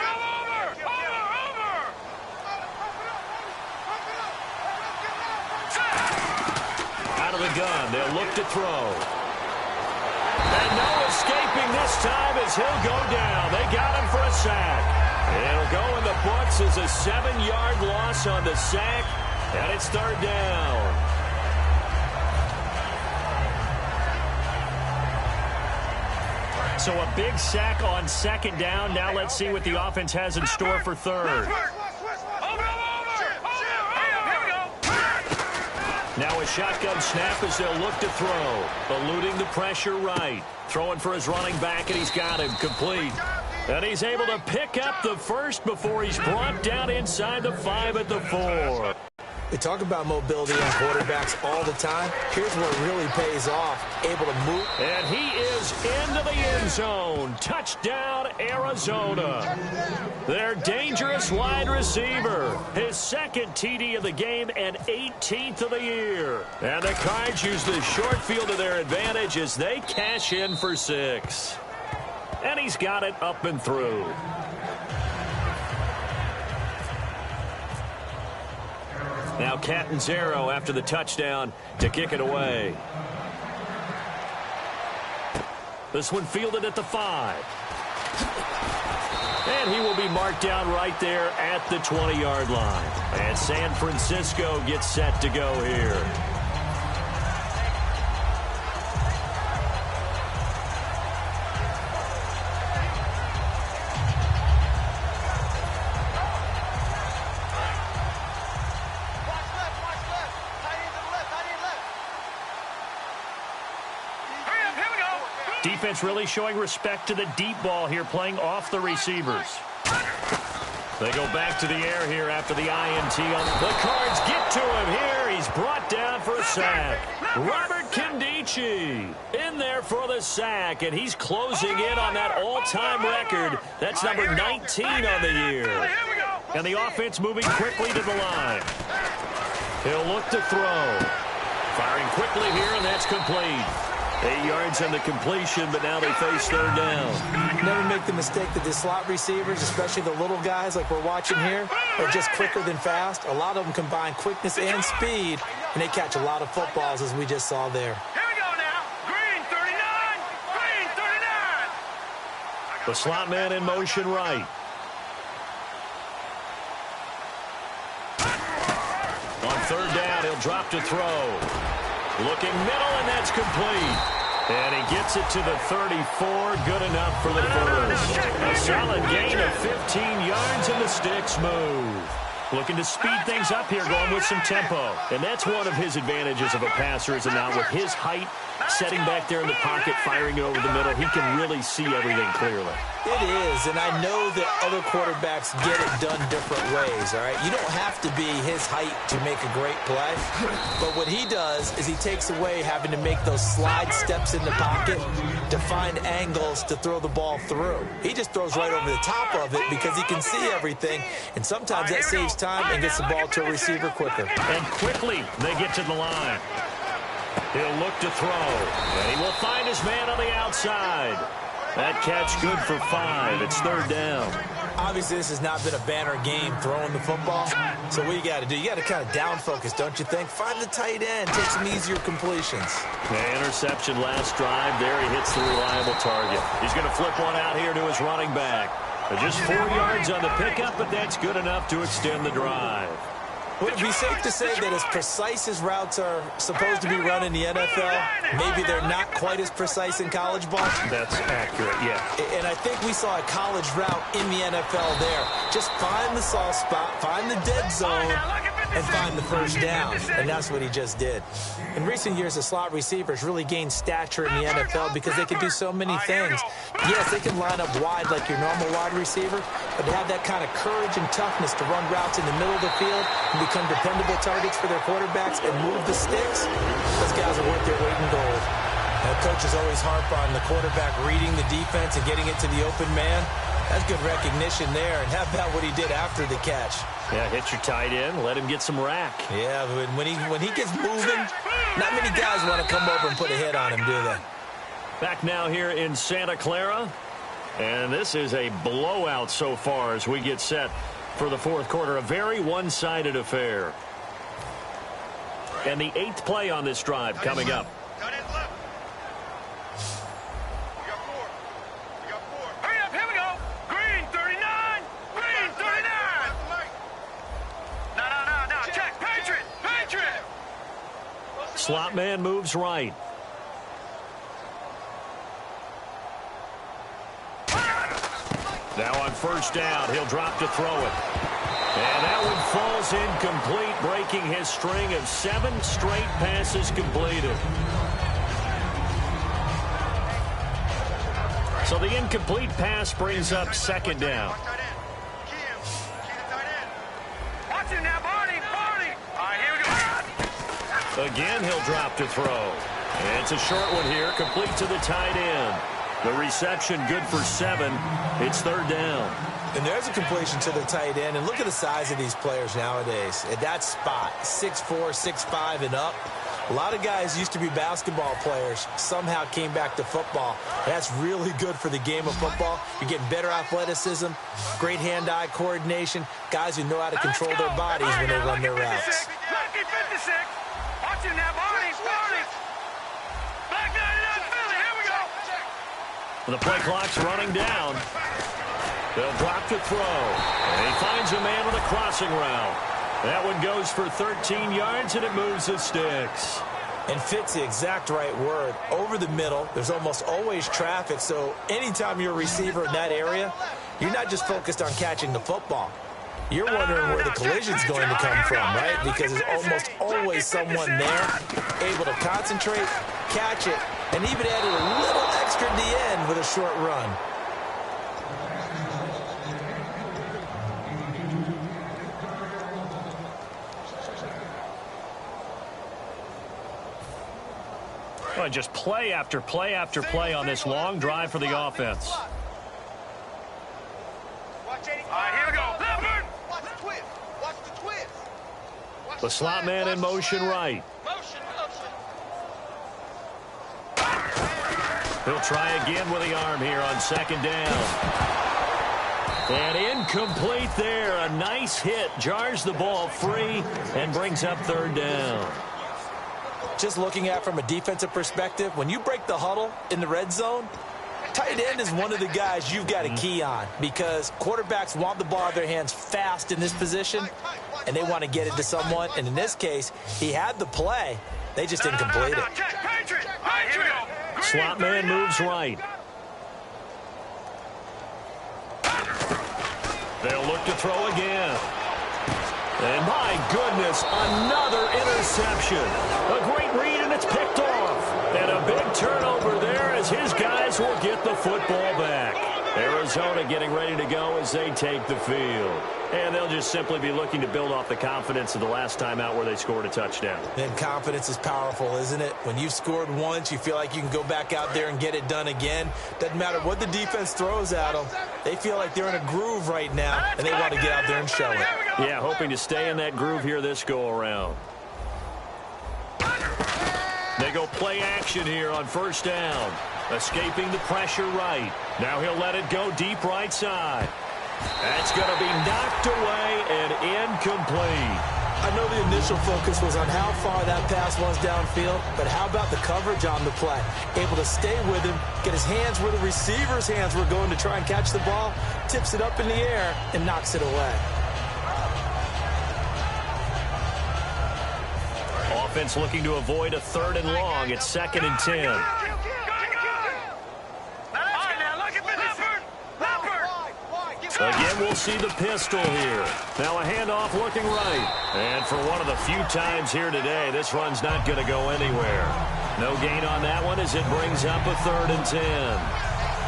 Out of the gun, they'll look to throw. And no escaping this time as he'll go down. They got him for a sack. It'll go in the books as a 7-yard loss on the sack, and it's 3rd down. So a big sack on 2nd down. Now let's see what the offense has in store for 3rd. Now a shotgun snap as they'll look to throw. Eluding the pressure right. Throwing for his running back, and he's got him complete. And he's able to pick up the first before he's brought down inside the 5 at the 4. We talk about mobility on quarterbacks all the time. Here's where it really pays off. Able to move. And he is into the end zone. Touchdown, Arizona. Their dangerous wide receiver. His 2nd TD of the game and 18th of the year. And the Cards use the short field to their advantage as they cash in for 6. And he's got it up and through. Now Catanzaro after the touchdown to kick it away. This one fielded at the 5. And he will be marked down right there at the 20-yard line. And San Francisco gets set to go here. Defense really showing respect to the deep ball here, playing off the receivers. They go back to the air here after the INT. The Cards get to him here. He's brought down for a sack. Robert Kindici in there for the sack, and he's closing in on that all-time record. That's number 19 on the year. And the offense moving quickly to the line. He'll look to throw. Firing quickly here, and that's complete. 8 yards on the completion, but now they face 3rd down. Never make the mistake that the slot receivers, especially the little guys like we're watching here, are just quicker than fast. A lot of them combine quickness and speed, and they catch a lot of footballs, as we just saw there. Here we go now. Green 39. Green 39. The slot man in motion right. On 3rd down, he'll drop to throw. Looking middle, and that's complete. And he gets it to the 34. Good enough for the first. A solid gain of 15 yards, and the sticks move. Looking to speed things up here, going with some tempo. And that's one of his advantages of a passer, is now with his height, setting back there in the pocket, firing it over the middle, he can really see everything clearly. It is, and I know that other quarterbacks get it done different ways, all right? You don't have to be his height to make a great play, but what he does is he takes away having to make those slide steps in the pocket to find angles to throw the ball through. He just throws right over the top of it because he can see everything, and sometimes that saves time and gets the ball to a receiver quicker. And quickly, they get to the line. He'll look to throw, and he will find his man on the outside. That catch good for 5. It's 3rd down. Obviously, this has not been a banner game throwing the football. So what you got to do, you got to kind of down focus, don't you think? Find the tight end, take some easier completions. The interception last drive. There he hits the reliable target. He's going to flip one out here to his running back. Just 4 yards on the pickup, but that's good enough to extend the drive. Would it be safe to say that as precise as routes are supposed to be run in the NFL, maybe they're not quite as precise in college ball? That's accurate, yeah. And I think we saw a college route in the NFL there. Just find the soft spot, find the dead zone, and find the first down, and that's what he just did. In recent years, the slot receivers really gained stature in the NFL because they can do so many things. Yes, they can line up wide like your normal wide receiver, but they have that kind of courage and toughness to run routes in the middle of the field and become dependable targets for their quarterbacks and move the sticks. Those guys are worth their weight in gold. Coaches always harp on the quarterback reading the defense and getting it to the open man. That's good recognition there, and how about what he did after the catch? Yeah, hit your tight end, let him get some rack. Yeah, but when he gets moving, not many guys want to come over and put a hit on him, do they? Back now here in Santa Clara, and this is a blowout so far as we get set for the fourth quarter. A very one-sided affair. And the 8th play on this drive coming up. Slot man moves right. Now on first down, he'll drop to throw it. And that one falls incomplete, breaking his string of 7 straight passes completed. So the incomplete pass brings up second down. Again, he'll drop to throw. And it's a short one here, complete to the tight end. The reception good for 7. It's third down. And there's a completion to the tight end. And look at the size of these players nowadays. At that spot, 6'4", 6'5", and up. A lot of guys used to be basketball players, somehow came back to football. That's really good for the game of football. You're getting better athleticism, great hand-eye coordination, guys who know how to control their bodies when they run their routes. The play clock's running down. They'll drop to throw. And he finds a man on the crossing route. That one goes for 13 yards, and it moves the sticks. And fit's the exact right word. Over the middle, there's almost always traffic, so anytime you're a receiver in that area, you're not just focused on catching the football. You're wondering where the collision's going to come from, right? Because there's almost always someone there able to concentrate, catch it, and even added a little extra at the end with a short run. Well, just play after play after play on this long drive for the offense. All right, here we go. The slot man in motion right. He'll try again with the arm here on second down. And incomplete there. A nice hit. Jars the ball free and brings up third down. Just looking at it from a defensive perspective, when you break the huddle in the red zone, tight end is one of the guys you've got to key on because quarterbacks want the ball out of their hands fast in this position, and they want to get it to someone. And in this case, he had the play. They just didn't complete it. Slot man moves right. They'll look to throw again. And my goodness, another interception. A great read, and it's picked off. And a big turnover there as his guys will get the football back. Arizona getting ready to go as they take the field. And they'll just simply be looking to build off the confidence of the last time out where they scored a touchdown. And confidence is powerful, isn't it? When you've scored once, you feel like you can go back out there and get it done again. Doesn't matter what the defense throws at them. They feel like they're in a groove right now, and they want to get out there and show it. Yeah, hoping to stay in that groove here this go-around. They go play action here on first down. Escaping the pressure right. Now he'll let it go deep right side. That's going to be knocked away and incomplete. I know the initial focus was on how far that pass was downfield, but how about the coverage on the play? Able to stay with him, get his hands where the receiver's hands were going to try and catch the ball, tips it up in the air, and knocks it away. Offense looking to avoid a third and long. It's 2nd and 10. Again, we'll see the pistol here. Now a handoff looking right. And for one of the few times here today, this run's not going to go anywhere. No gain on that one as it brings up a 3rd and 10.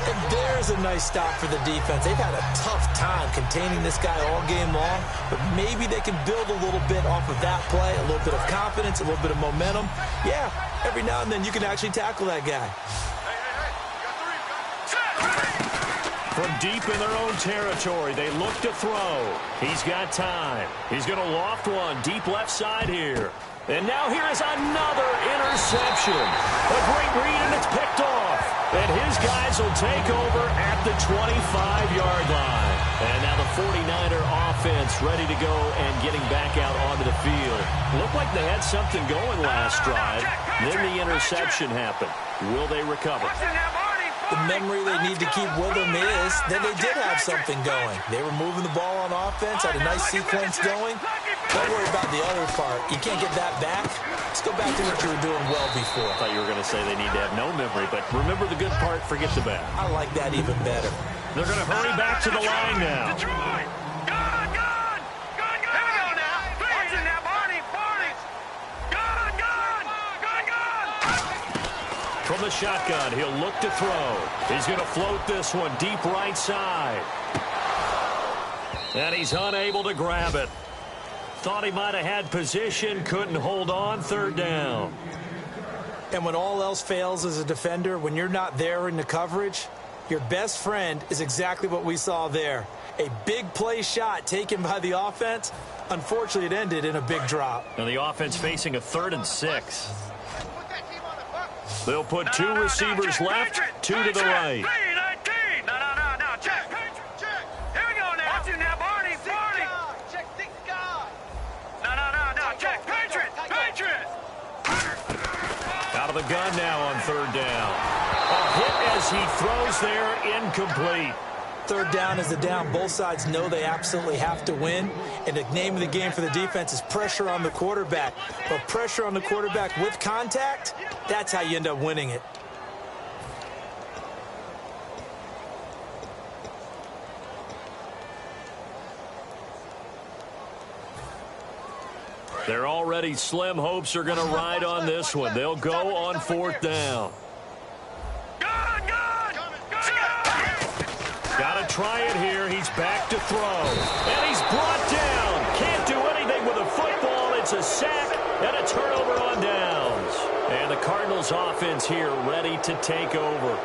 And there's a nice stop for the defense. They've had a tough time containing this guy all game long, but maybe they can build a little bit off of that play, a little bit of confidence, a little bit of momentum. Yeah, every now and then you can actually tackle that guy. From deep in their own territory, they look to throw. He's got time. He's going to loft one deep left side here. And now here is another interception. A great read, and it's picked off. And his guys will take over at the 25-yard line. And now the 49er offense ready to go and getting back out onto the field. Looked like they had something going last drive. Then the interception happened. Will they recover? The memory they need to keep with them is that they did have something going. They were moving the ball on offense, had a nice sequence going. Don't worry about the other part. You can't get that back. Let's go back to what you were doing well before. I thought you were going to say they need to have no memory, but remember the good part, forget the bad. I like that even better. They're going to hurry back to the line now. From the shotgun, he'll look to throw. He's going to float this one deep right side. And he's unable to grab it. Thought he might have had position, couldn't hold on, 3rd down. And when all else fails as a defender, when you're not there in the coverage, your best friend is exactly what we saw there. A big play shot taken by the offense. Unfortunately, it ended in a big drop. And the offense facing a 3rd and 6. They'll put 2 receivers left, 2 to the right. Out of the gun now on 3rd down. A hit as he throws there, incomplete. 3rd down is the down. Both sides know they absolutely have to win. And the name of the game for the defense is pressure on the quarterback. But pressure on the quarterback with contact, that's how you end up winning it. They're already slim hopes are going to ride on this one. They'll go on 4th down. Got to try it here. He's back to throw. And he's brought down. Can't do anything with a football. It's a sack and a turnover on downs. And the Cardinals offense here ready to take over.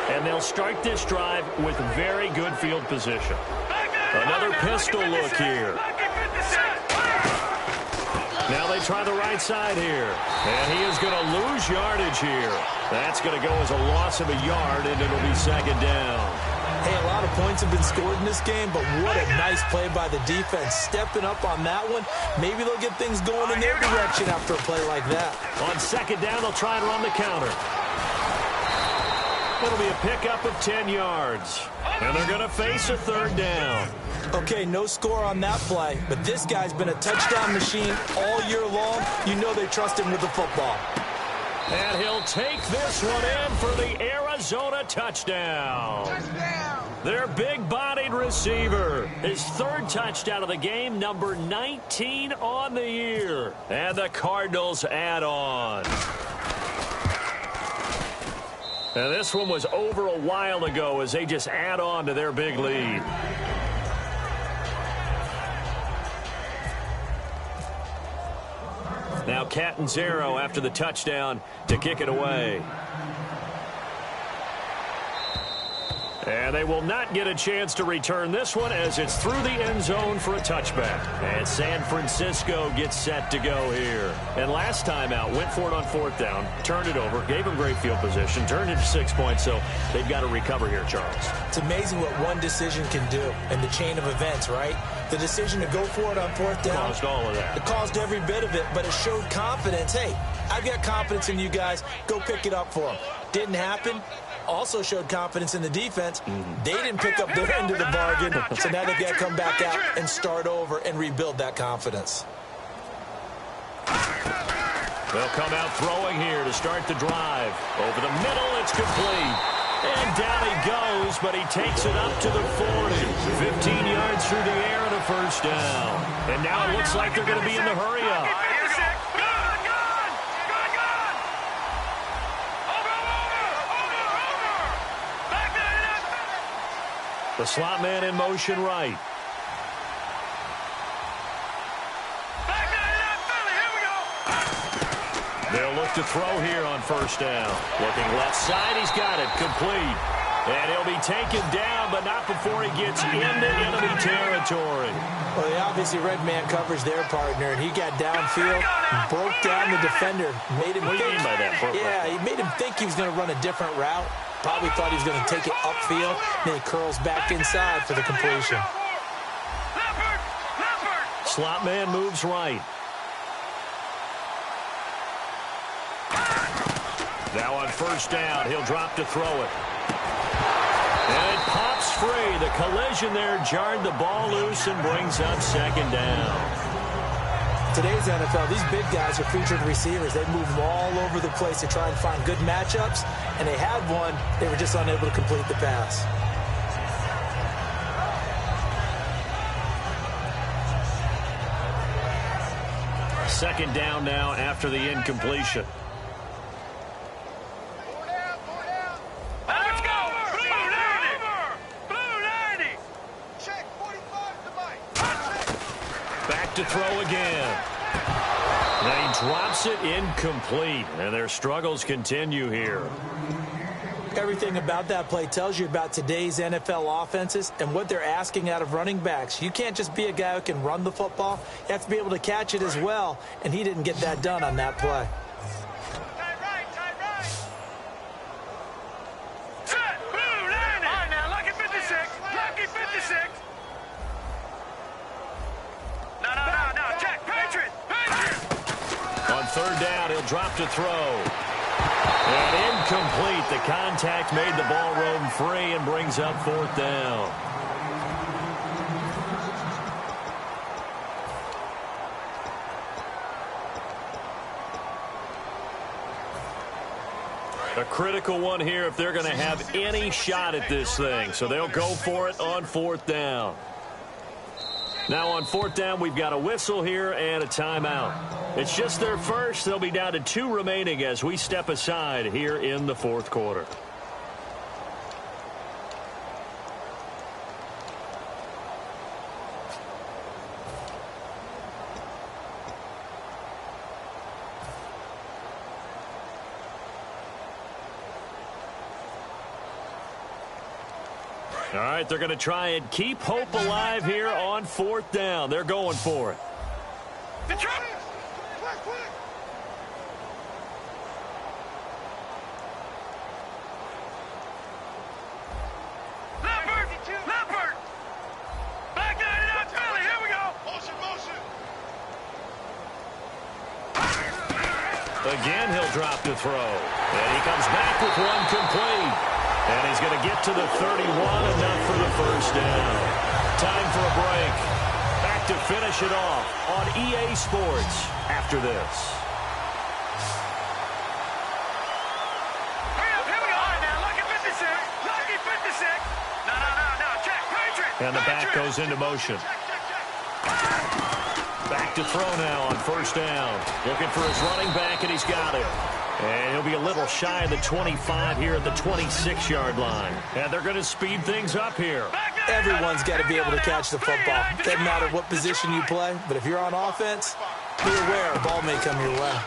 And they'll start this drive with very good field position. Another pistol look here. Now they try the right side here. And he is going to lose yardage here. That's going to go as a loss of a yard, and it'll be 2nd down. Hey, a lot of points have been scored in this game, but what a nice play by the defense. Stepping up on that one. Maybe they'll get things going in their direction after a play like that. On 2nd down, they'll try and run the counter. It'll be a pickup of 10 yards. And they're going to face a 3rd down. Okay, no score on that play, but this guy's been a touchdown machine all year long. You know they trust him with the football. And he'll take this one in for the Arizona touchdown. Their big-bodied receiver. His 3rd touchdown of the game, number 19 on the year. And the Cardinals add on. And this one was over a while ago as they just add on to their big lead. Now Catanzaro after the touchdown to kick it away. And they will not get a chance to return this one as it's through the end zone for a touchback. And San Francisco gets set to go here. And last time out, went for it on 4th down, turned it over, gave them great field position, turned it to 6 points, so they've got to recover here, Charles. It's amazing what one decision can do in the chain of events, right? The decision to go for it on 4th down. Caused all of that. It caused every bit of it, but it showed confidence. Hey, I've got confidence in you guys. Go pick it up for them. Didn't happen. Also showed confidence in the defense. They didn't pick up their end of the bargain, so now they've got to come back out and start over and rebuild that confidence. They'll come out throwing here to start the drive. Over the middle, it's complete. And down he goes, but he takes it up to the 40. 15 yards through the air and a first down. And now it looks like they're going to be in the hurry-up. The slot man in motion right. They'll look to throw here on first down. Looking left side, he's got it, complete. And he'll be taken down, but not before he gets into enemy territory. Well, they obviously read man coverage their partner, and he got downfield, broke down the defender, made him What do you mean by that? Yeah, he made him think he was going to run a different route. Probably thought he was going to take it upfield, then he curls back inside for the completion. Slot man moves right. Now on first down, he'll drop to throw it. And it pops free. The collision there jarred the ball loose and brings up second down. Today's NFL, these big guys are featured receivers. They move all over the place to try and find good matchups, and they had one. They were just unable to complete the pass. Second down now after the incompletion. To throw again. Now he drops it incomplete, and their struggles continue here. Everything about that play tells you about today's NFL offenses and what they're asking out of running backs. You can't just be a guy who can run the football. You have to be able to catch it as well, and he didn't get that done on that play. Third down, he'll drop to throw. And incomplete. The contact made the ball roam free and brings up fourth down. A critical one here if they're going to have any shot at this thing. So they'll go for it on fourth down. Now on fourth down, we've got a whistle here and a timeout. It's just their first. They'll be down to 2 remaining as we step aside here in the fourth quarter. All right, they're going to try and keep hope alive here on fourth down. They're going for it. Again, he'll drop to throw. And he comes back with one complete. And he's going to get to the 31, enough for the first down. Time for a break. Back to finish it off on EA Sports after this. And the back goes into motion. Back to throw now on first down. Looking for his running back, and he's got it. And he'll be a little shy of the 25 here at the 26-yard line. And they're going to speed things up here. Everyone's got to be able to catch the football. Doesn't matter what position you play, but if you're on offense, be aware a ball may come your way.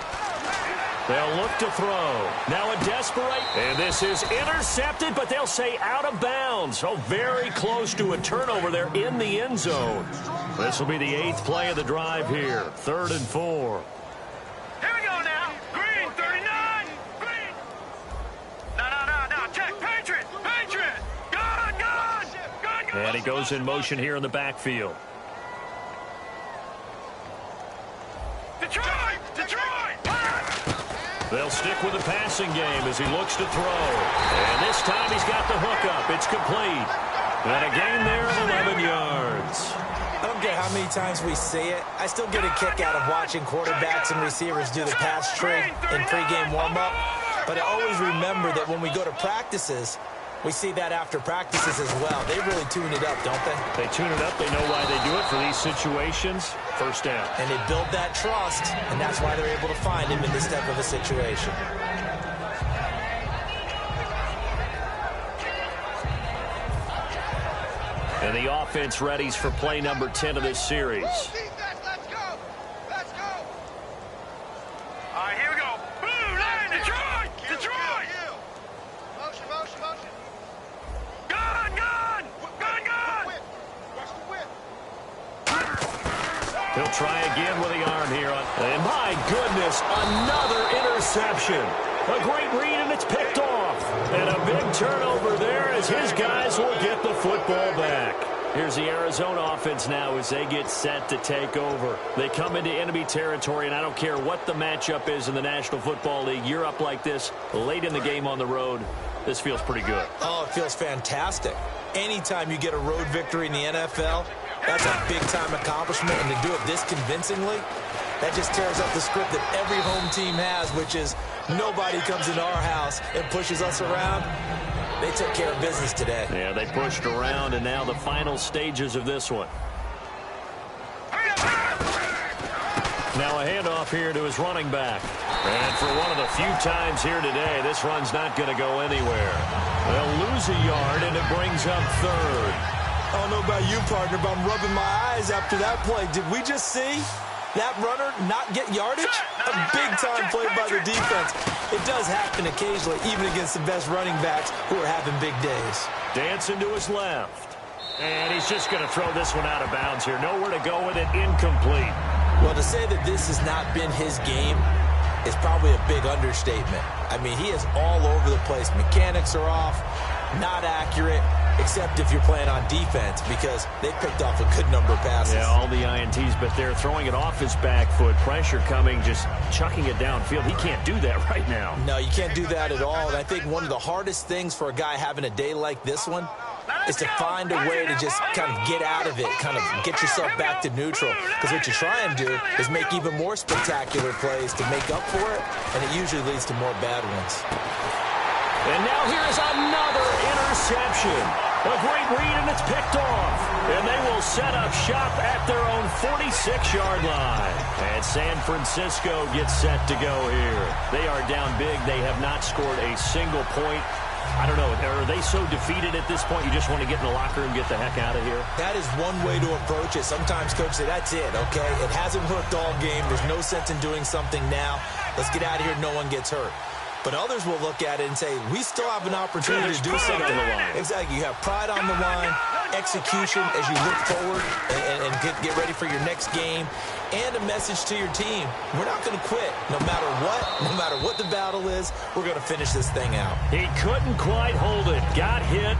They'll look to throw. Now a desperate. And this is intercepted, but they'll say out of bounds. So very close to a turnover there in the end zone. This will be the 8th play of the drive here. 3rd and 4. Here we go now. Green, 39. Green. No. Check. Patriot. Gone. And he goes in motion here in the backfield. Detroit. They'll stick with the passing game as he looks to throw. And this time he's got the hookup. It's complete. And a gain there of 11 yards. I don't care how many times we see it. I still get a kick out of watching quarterbacks and receivers do the pass tree in pregame warm-up. But I always remember that when we go to practices, We see that after practices as well. They really tune it up, don't they? They tune it up. They know why they do it for these situations. First down. And they build that trust, and that's why they're able to find him in this type of a situation. And the offense readies for play number 10 of this series. Let's go! Let's go! All right, here we go. Blue line, Detroit! Detroit! Motion, motion, motion. Gun, gun! Gun, gun! Watch the whip. He'll try again with the arm here. And my goodness, another interception. A great read, and it's picked off. And a big turnover there as his guys will get the football back. Here's the Arizona offense now as they get set to take over. They come into enemy territory, and I don't care what the matchup is in the National Football League. You're up like this late in the game on the road. This feels pretty good. Oh, it feels fantastic. Anytime you get a road victory in the NFL, that's a big-time accomplishment, and to do it this convincingly, that just tears up the script that every home team has, which is nobody comes into our house and pushes us around. They took care of business today. Yeah, they pushed around, and now the final stages of this one. Now a handoff here to his running back. And for one of the few times here today, this run's not going to go anywhere. They'll lose a yard, and it brings up third. I don't know about you, partner, but I'm rubbing my eyes after that play. Did we just see that runner not get yardage? A big-time play by the defense. It does happen occasionally, even against the best running backs who are having big days. Dancing to his left. And he's just going to throw this one out of bounds here. Nowhere to go with it. Incomplete. Well, to say that this has not been his game is probably a big understatement. I mean, he is all over the place. Mechanics are off, not accurate, except if you're playing on defense, because they picked off a good number of passes. Yeah, all the INTs, but they're throwing it off his back foot. Pressure coming, just chucking it downfield. He can't do that right now. No, you can't do that at all. And I think one of the hardest things for a guy having a day like this one is to find a way to just kind of get out of it, kind of get yourself back to neutral. Because what you try and do is make even more spectacular plays to make up for it, and it usually leads to more bad ones. And now here's another interception. A great read, and it's picked off. And they will set up shop at their own 46-yard line. And San Francisco gets set to go here. They are down big. They have not scored a single point. I don't know, are they so defeated at this point you just want to get in the locker room and get the heck out of here? That is one way to approach it. Sometimes coaches say, that's it, okay? It hasn't hooked all game. There's no sense in doing something now. Let's get out of here. No one gets hurt. But others will look at it and say, we still have an opportunity to do something. Exactly. You have pride on the line, execution as you look forward and get ready for your next game, and a message to your team. We're not going to quit. No matter what the battle is, we're going to finish this thing out. He couldn't quite hold it. Got hit.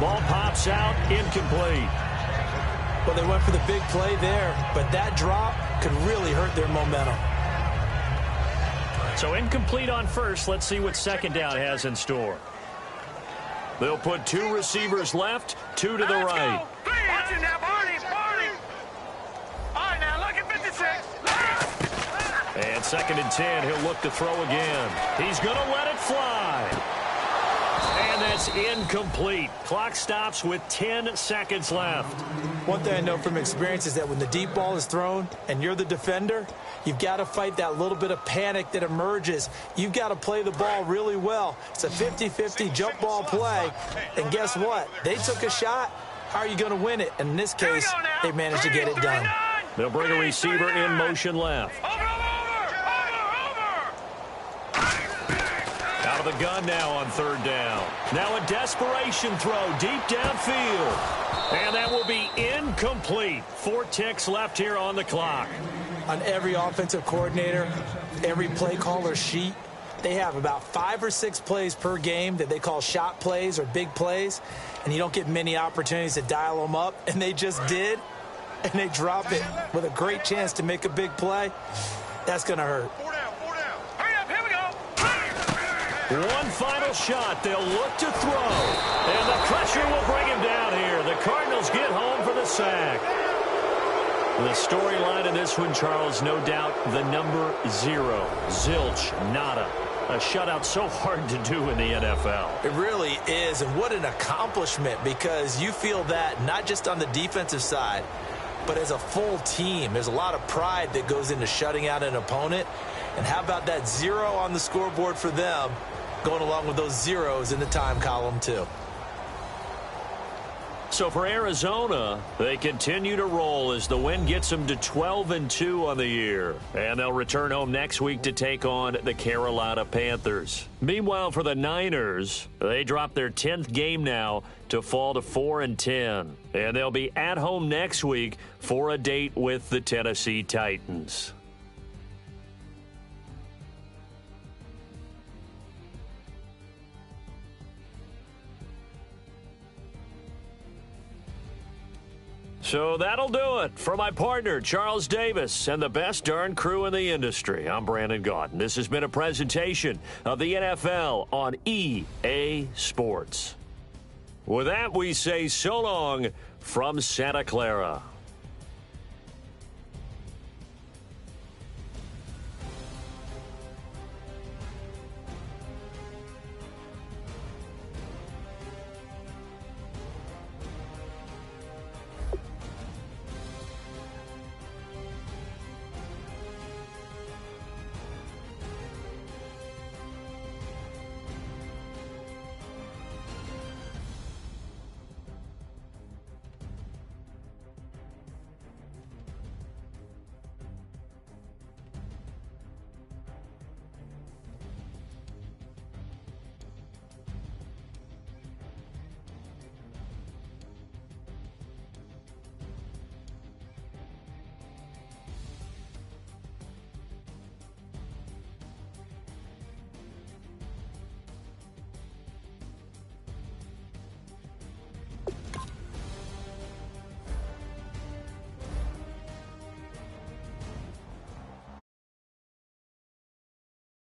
Ball pops out. Incomplete. Well, they went for the big play there, but that drop could really hurt their momentum. So incomplete on first. Let's see what second down has in store. They'll put two receivers left, two to the right. Watch it now, Barney, Barney. All right, now look at 56. And second and 10, he'll look to throw again. He's going to let it fly. And that's incomplete. Clock stops with 10 seconds left. One thing I know from experience is that when the deep ball is thrown and you're the defender, you've got to fight that little bit of panic that emerges. You've got to play the ball really well. It's a 50-50 jump ball play. And guess what? They took a shot. How are you going to win it? And in this case, they managed to get it done. They'll bring a receiver in motion left. Out of the gun now on third down. Now a desperation throw deep downfield. And that will be incomplete. 4 ticks left here on the clock. On every offensive coordinator, every play caller sheet, they have about 5 or 6 plays per game that they call shot plays or big plays, and you don't get many opportunities to dial them up, and they just did, and they drop it with a great chance to make a big play. That's going to hurt. 4 down, 4 down. Hurry up, here we go. One final shot. They'll look to throw, and the pressure will bring him down here. The Cardinals get home for the sack. The storyline in this one, Charles, no doubt the number 0. Zilch, nada. A shutout so hard to do in the NFL. It really is, and what an accomplishment, because you feel that not just on the defensive side, but as a full team. There's a lot of pride that goes into shutting out an opponent. And how about that 0 on the scoreboard for them, going along with those zeros in the time column too. So for Arizona, they continue to roll as the win gets them to 12-2 on the year. And they'll return home next week to take on the Carolina Panthers. Meanwhile, for the Niners, they drop their 10th game now to fall to 4-10. And they'll be at home next week for a date with the Tennessee Titans. So that'll do it. For my partner, Charles Davis, and the best darn crew in the industry, I'm Brandon Gaudin. This has been a presentation of the NFL on EA Sports. With that, we say so long from Santa Clara.